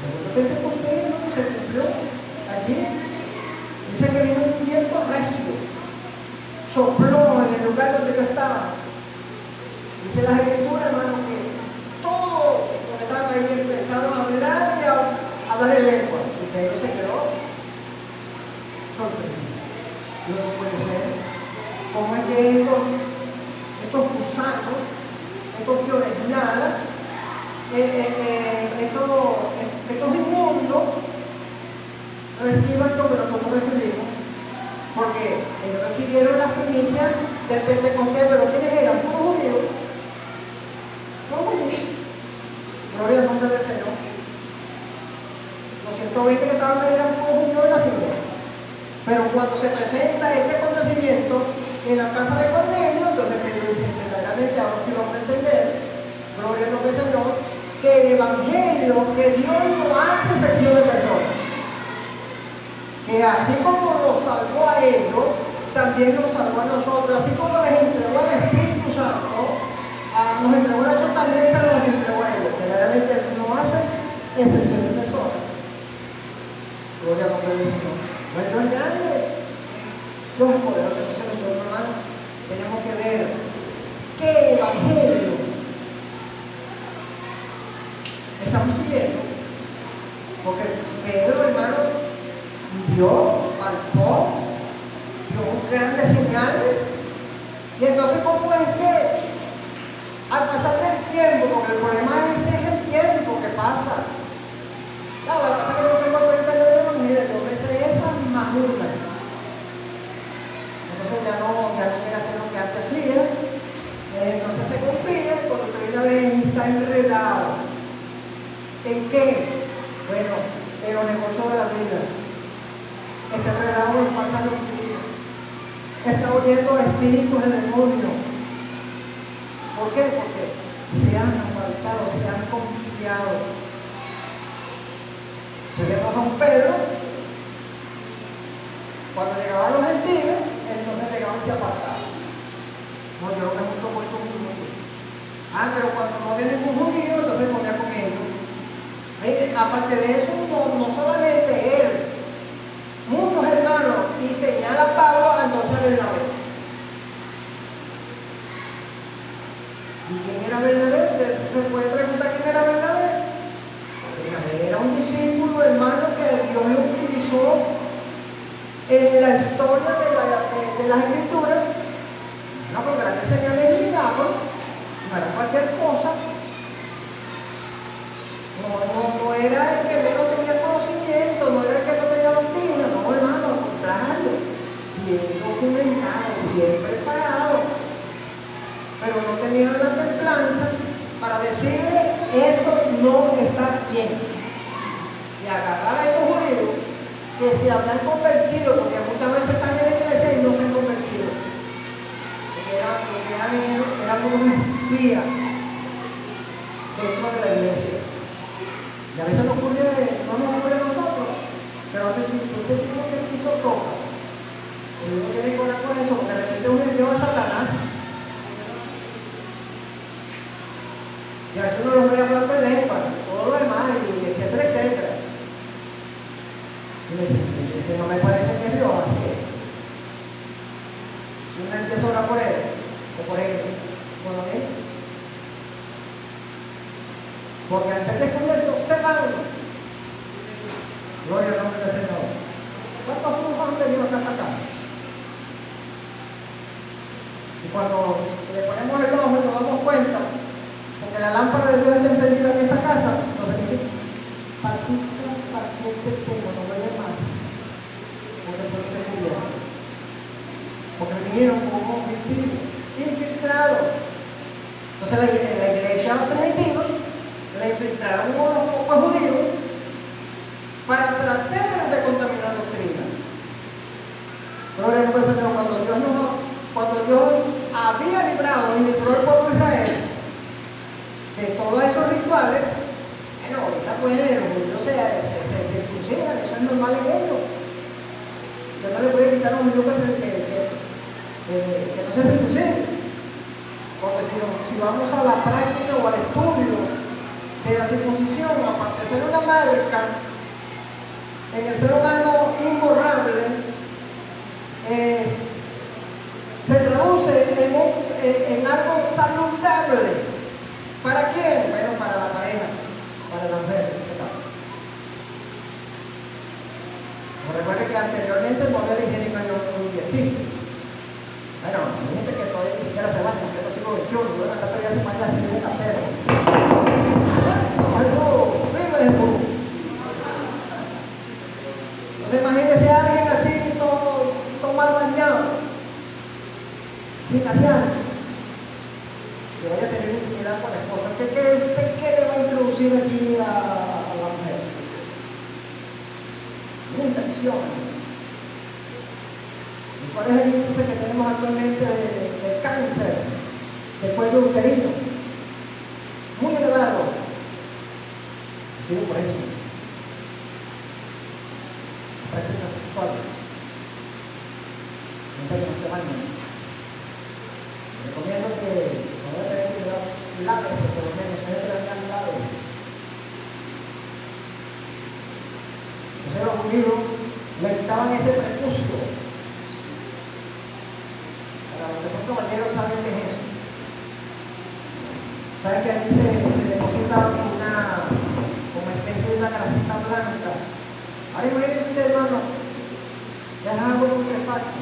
Segundo Pentecostés no se cumplió allí. Dice que vino un viento recio, sopló en el lugar donde yo estaba. Dice las Escrituras, hermano, que todos los que estaban ahí empezaron a hablar y a hablar en lengua. Y Pedro se quedó sorprendido. No puede ser. ¿Cómo es que estos gusanos, estos piores, nada, estos inmundos reciban lo que nosotros recibimos? Porque ellos recibieron las primicias del Pentecostés, pero ¿quiénes eran? Puros judíos. Puros judíos. Gloria al nombre del Señor. Los 120 que estaban ahí eran puros judíos de nacimiento. Pero cuando se presenta este acontecimiento en la casa de Cornelio, entonces Pedro dice, verdaderamente, ahora sí vamos a entender, gloria al nombre del Señor, que el Evangelio, que Dios no hace excepción de personas. Que así como los salvó a ellos, también nos salvó a nosotros. Así como les entregó al Espíritu Santo, nos entregó a nosotros, también se nos entregó a ellos. Verdaderamente no hace excepción de personas. Gloria al nombre del Señor. Bueno, es grande. Dios es poderoso. Entonces nosotros, hermanos, tenemos que ver qué evangelio estamos siguiendo. Porque Pedro, hermano, vio, palpó, vio grandes señales. Y entonces, ¿cómo es que al pasar del tiempo, porque el problema ese es el tiempo que pasa? Claro, lo que pasa es que yo tengo 30 años de evangelio, yo me sé esas mamulas. Entonces ya no quiere hacer lo que antes hacía. Entonces se confía cuando usted una vez está enredado. ¿En qué? Bueno, en los negocios de la vida. Está enredado en falsas doctrinas. Está oyendo espíritus de demonio. ¿Por qué? Porque se han apartado, se han confiado. Se le baja un Pedro, cuando llegaban los gentiles, entonces llegaban y se apartaban. No, yo no me junto muy con judíos. Pero cuando no vienen con judíos, entonces ponía con ellos. Aparte de eso, no solamente él, muchos hermanos, y señala a Pablo, entonces Bernabé. ¿Y quién era Bernabé? ¿Se puede preguntar quién era Bernabé? Era un discípulo, hermano, que Dios lo utilizó en la historia de las Escrituras. No, porque grandes señales y milagros, no era cualquier cosa. No era el que menos tenía conocimiento, no era el que no tenía doctrina, no, hermano, al contrario, bien documentado, bien preparado, pero no tenía la templanza para decirle, esto no está bien, y agarrar a esos judíos que se habían convertido, porque muchas veces están en la iglesia y no se han convertido, porque eran unos espías dentro de la iglesia. Y a veces no nos ocurre a nosotros, pero a veces si usted tiene que Cristo toca, y uno tiene que orar con eso, porque de repente uno envió a Satanás. Y a veces uno lo ve hablando de lengua, todo lo demás, y etcétera, etcétera. Y me dice, que no me parece que es Dios, así es. Si uno empieza a orar por él, o por él, ¿por qué? Porque al ser descubiertos se van. Gloria al nombre del Señor. ¿Cuántos flujos han venido acá a casa? Y cuando le ponemos el ojo y nos damos cuenta, porque la lámpara de Dios está encendida en esta casa, entonces dice, patita, tengo, no veo más. Porque fue descubierto. Porque vinieron como objetivos infiltrados. Entonces la iglesia primitiva le infiltraron unos pocos judíos para tratar de contaminar la doctrina. Gloria al Señor, cuando Dios había librado y libró al pueblo de Israel de todos esos rituales, bueno, ahorita pues los judíos se circuncidan, eso es normal en ellos. Yo no le voy a quitar a un judío que no se circuncide. Porque si vamos a la práctica o al estudio de la circuncisión, aparte de ser una marca en el ser humano imborrable, se traduce en algo saludable. ¿Para quién? Bueno, para la pareja, para la mujer en este caso. Recuerden que anteriormente el modelo higiénico no existe. Bueno, hay gente que todavía ni siquiera se baña, que no siglo XXI, bueno, acá todavía se baña así de café. Eso, vive el mundo. Entonces imagínense a alguien así, todo mal bañado, sin asearse, que vaya a tener intimidad con la esposa. ¿Usted qué le va a introducir allí a la mujer? Una infección. ¿Cuál es el índice que tenemos actualmente de cáncer del cuello uterino? Muy elevado. Ha sido por eso. Prácticas sexuales. Gente que no se baña. Recomiendo que cuando tengan que lávese, por lo menos, se debe de lávese. Entonces los judíos le quitaban ese prepucio. Los caballeros saben qué es eso. Saben que allí se deposita como especie de una grasita blanca. Ahora imagínense usted, hermano, ya es algo putrefacto.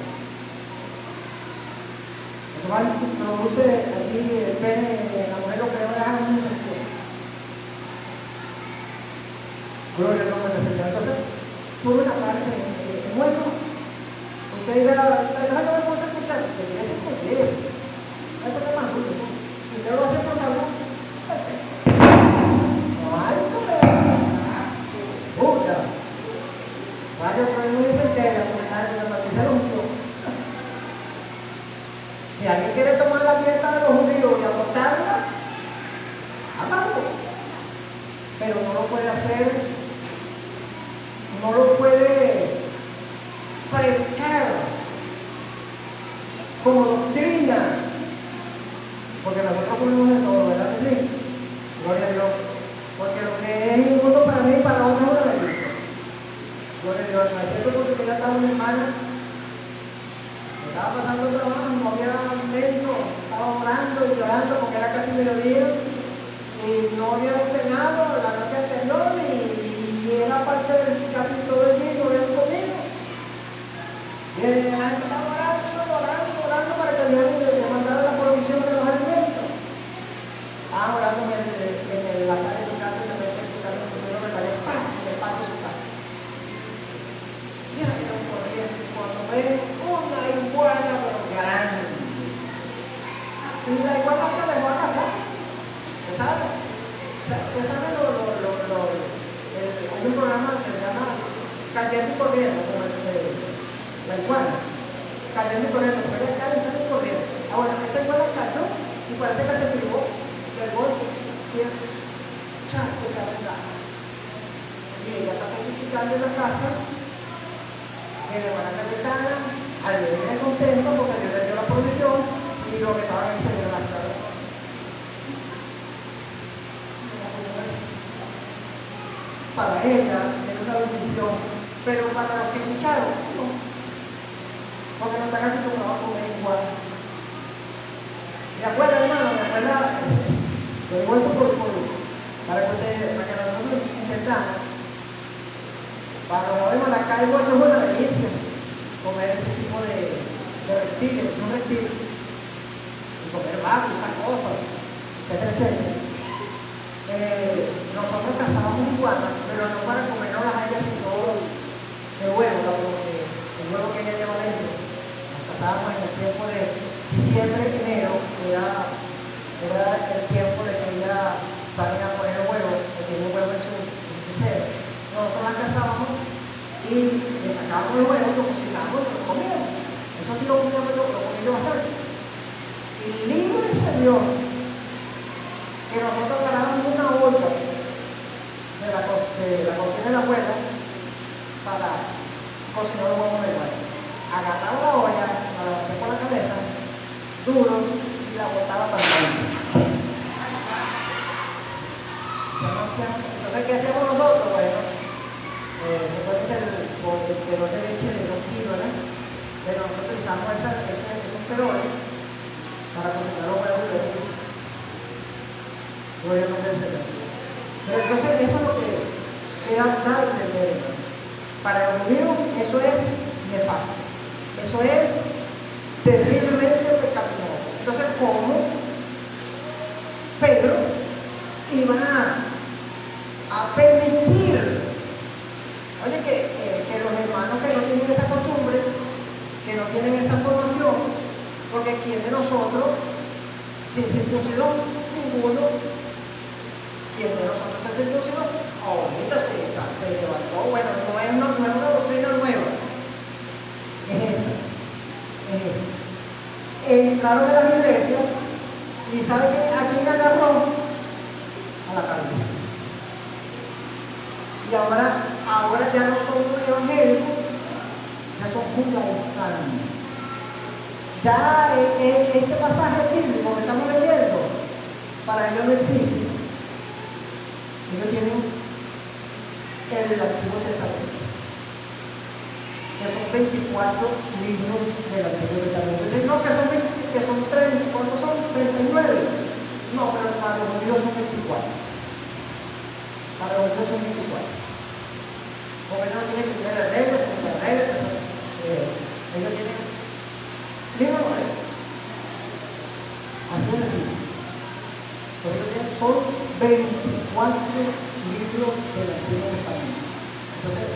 Produce allí el pene de la mujer, lo que le va a dejar una infección. Gloria al nombre del Señor. Entonces, por una parte, bueno, usted dirá, déjame ver cómo se escucha eso, que quiere ser conciencia. No hay problema alguno. Si usted lo hace por salud, perfecto. No hay problema. Busca. Vaya por el mundo y se entera, porque se lo unción. Si alguien quiere tomar la dieta de los judíos y adoptarla, hágalo. Pero no lo puede hacer, no lo puede predicar como doctrina, porque nosotros comemos de todo, ¿verdad que sí? Gloria a Dios. Porque lo que es inmundo para mí, para otros es una bendición. Gloria a Dios. No es cierto, porque ya estaba una hermana, estaba pasando trabajo, no había médico, estaba orando y llorando porque era casi mediodía y no había cenado la noche anterior y era parte de casi todo el día y no había comido. Y la gente estaba orando para que Dios le mandara la provisión de los alimentos. Estaban orando en la sala de su casa y de repente escucharon un primero que caía ¡pam! En el patio de su casa. Y salieron corriendo cuando ven una iguana pero grande. Y la iguana se dejó agarrar. ¿Usted sabe? ¿Usted sabe hay un programa que se llama Cayendo y Corriendo, como la iguana? Cayendo y corriendo, pero ella cae y sale corriendo. Ahora, esa iguana cayó y parece que se privó del golpe. Y ella está testificando en la casa que le van a la ventana, alguien viene contento porque Dios le dio la provisión y lo que estaban ahí se dio la cara. Para ella era una bendición, pero para los que escucharon, no. Porque no están acostumbrados a comer igual. ¿Me acuerdan, hermano? ¿Me acuerdan? Lo he vuelto para que nosotros intentamos. Para los de Maracaibo eso es una delicia, comer ese tipo de reptiles, que son reptiles. Y comer barro, esas cosas, etcétera, etcétera. Nosotros cazábamos iguanas, pero no para comernos a ellas, sino de huevo, el huevo que ella lleva dentro. Nos cazábamos en el tiempo de diciembre, enero, que era el expresión que nosotros agarramos una olla de la cocina de la abuela para cocinar los huevos de igual. Agarraba la olla, la levanté con la cabeza, duro, y la botaba para adentro. Entonces, ¿qué hacemos nosotros? Bueno, puede ser el perol de leche de 2 kilos, ¿no? Pero nosotros utilizamos esos peroles para cocinar los huevos de leche. Pero entonces eso es lo que era dar de entender. Para el judío eso es nefasto. Eso es terriblemente pecaminoso. Entonces, ¿cómo Pedro iba a permitir? Oye, que los hermanos que no tienen esa costumbre, que no tienen esa formación, porque ¿quién de nosotros se circuncidó? Ninguno. ¿Quién de nosotros se circuncidó? Ahorita se levantó. Bueno, no es una doctrina nueva. Entraron en las iglesias y ¿sabe a quién agarró? A la cabeza. Y ahora ya no son evangélicos, ya son judaizantes. Ya este pasaje bíblico que estamos leyendo, para ellos no existe. Ellos tienen el Antiguo Testamento, que son 24 libros del Antiguo Testamento. Dicen, no, que son 30, ¿cuántos son? 39. No, pero para los judíos son 24. Para los judíos son 24. Porque ellos no tienen primera regla, segunda regla, ellos tienen libro nuevo. Así es decir. Porque ellos tienen, son 24 libros del Antiguo Testamento. Entonces,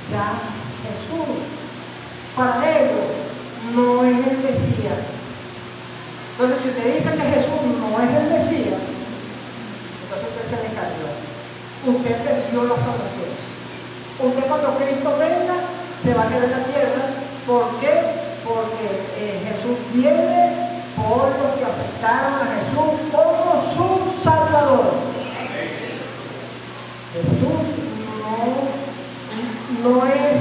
ya Jesús, para ellos, no es el Mesías. Entonces, si usted dice que Jesús no es el Mesías, entonces usted se le cayó. Usted perdió la salvación. Usted cuando Cristo venga, se va a quedar en la tierra. ¿Por qué? Porque Jesús viene por los que aceptaron a Jesús como su Salvador. Jesús no es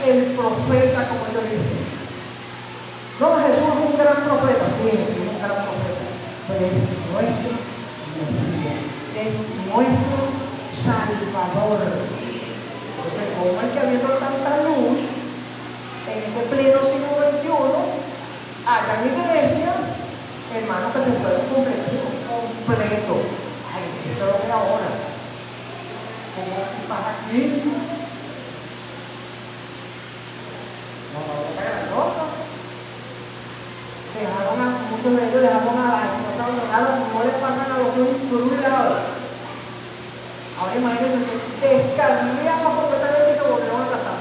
el profeta como ellos dicen. No, Jesús es un gran profeta, sí, es un gran profeta, pero es nuestro Mesías, es nuestro Salvador. Entonces, ¿cómo es que habiendo tanta luz en este pleno siglo XXI, hayan iglesias, hermanos, que se pueden convertir completo? Ay, esto es lo que ahora. ¿Cómo vas aquí? Muchos de ellos dejaron a las esposas donadas, no le pasan a los hijos por un lado. Ahora imagínense que descarriamos completamente y se volvieron a casar.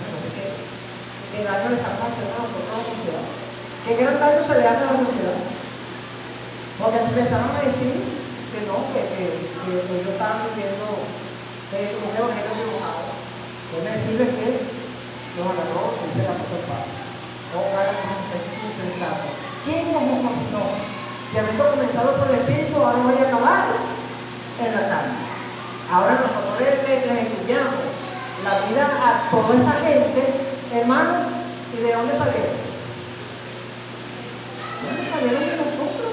Entonces, ¿qué daño le estamos haciendo a nosotros a la sociedad? ¿Qué gran daño se le hace a la sociedad? Porque empezaron a decir que no, que ellos estaban viviendo un evangelio dibujado. Déjenme decirles que los agarró, dice el apóstol Pablo. No hagan un insensato. ¿Quién nos fascinó? Que habiendo comenzado por el Espíritu, ahora voy a acabar en la carne. Ahora nosotros les estudiamos la vida a toda esa gente, hermano, ¿y de dónde salieron? ¿De dónde salieron de nosotros?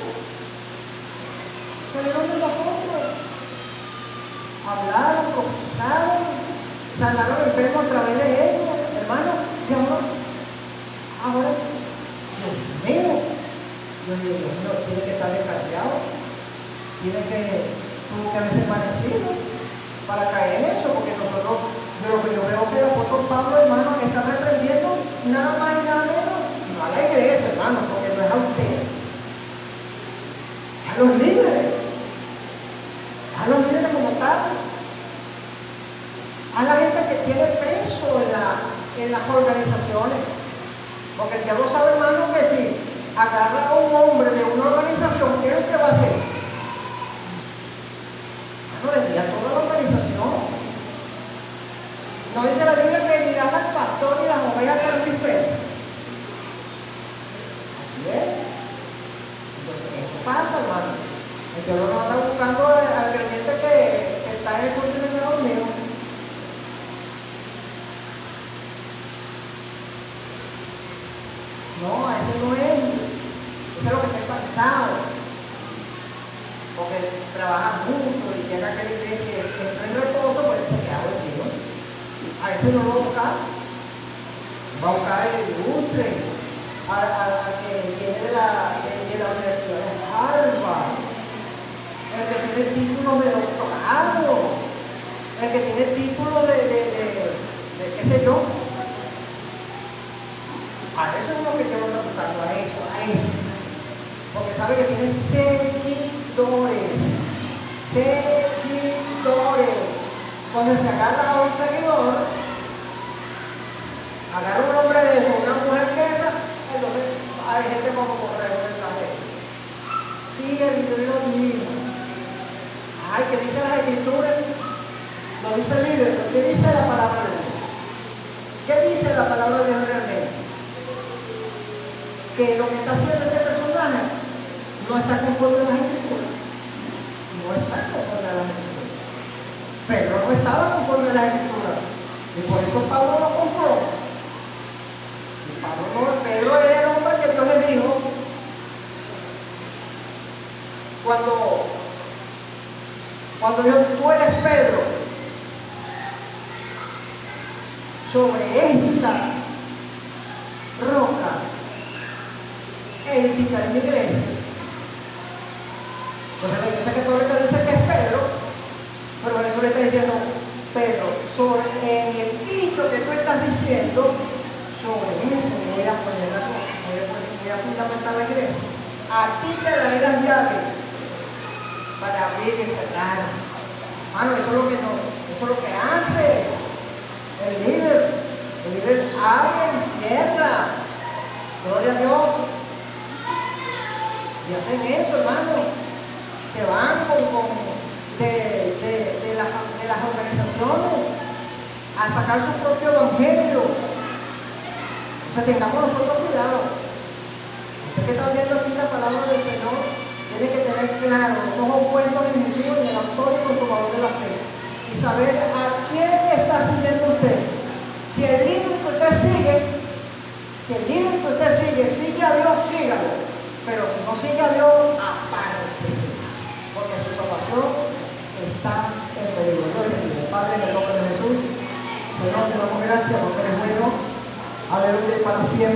¿Salieron de nosotros? Hablaron, profetizaron, sanaron enfermos a través de ellos, hermano, y ahora, Dios mío, yo digo, Dios mío, tiene que estar descarriado, tiene que, tuvo que haberse parecido para caer en eso, porque nosotros, yo veo que el apóstol Pablo, hermano, está reprendiendo nada más y nada menos, no a la iglesia, hermano, porque no es a usted, a los líderes como tal, a la gente que tiene peso en las organizaciones. Porque el diablo sabe, hermano, que si agarra a un hombre de una organización, ¿qué es lo que va a hacer? Bueno, desvía toda la organización. No dice la Biblia que dirán al pastor y las ovejas serán dispersas. Así es. Yo no ando buscando al creyente que está en el culto y me dormido. No, ese no es. Ese es lo que está cansado. Porque trabaja mucho y llega a aquella iglesia y entra en reposo, pues se queda dormido. A ese no lo va a buscar. Va a buscar el ilustre, a que viene de la Universidad de Harvard, el que tiene título de doctorado, el que tiene título de qué sé yo. A eso es lo que yo voy a buscar, a eso. Porque sabe que tiene seguidores. Cuando se agarra a un seguidor, agarra un hombre de eso, una mujer que esa, entonces hay gente como correo detrás de él. Sigue el libro divino. Ay, ¿qué dice las escrituras? Lo dice el libro, ¿qué dice la palabra de Dios? ¿Qué dice la palabra de Dios realmente? Que lo que está haciendo este personaje no está conforme a las escrituras. No está conforme a las escrituras. Pedro no estaba conforme a las escrituras. Y por eso Pablo lo compró. Pedro era el hombre que Dios le dijo cuando dijo, tú eres Pedro, sobre esta roca edificaré mi iglesia. Entonces la iglesia católica dice que es Pedro, pero eso le está diciendo, Pedro, en el dicho que tú estás diciendo, sobre eso voy a fundamentar la iglesia. A ti te daré las llaves para abrir y cerrar. Mano, eso es lo que hace el líder. El líder abre y cierra. Gloria a Dios. Y hacen eso, hermano. Se van de las organizaciones a sacar su propio evangelio. O sea, tengamos nosotros cuidado. Usted que está viendo aquí la palabra del Señor, tiene que tener claro los ojos puestos en Jesús y en el autor y consumador de la fe. Y saber a quién está siguiendo usted. Si el líder que usted sigue a Dios, sígalo. Pero si no sigue a Dios, apártese. Porque su salvación está en peligro. Padre, en el nombre de Jesús, Señor, te damos gracias porque eres bueno. Aleluya, para siempre.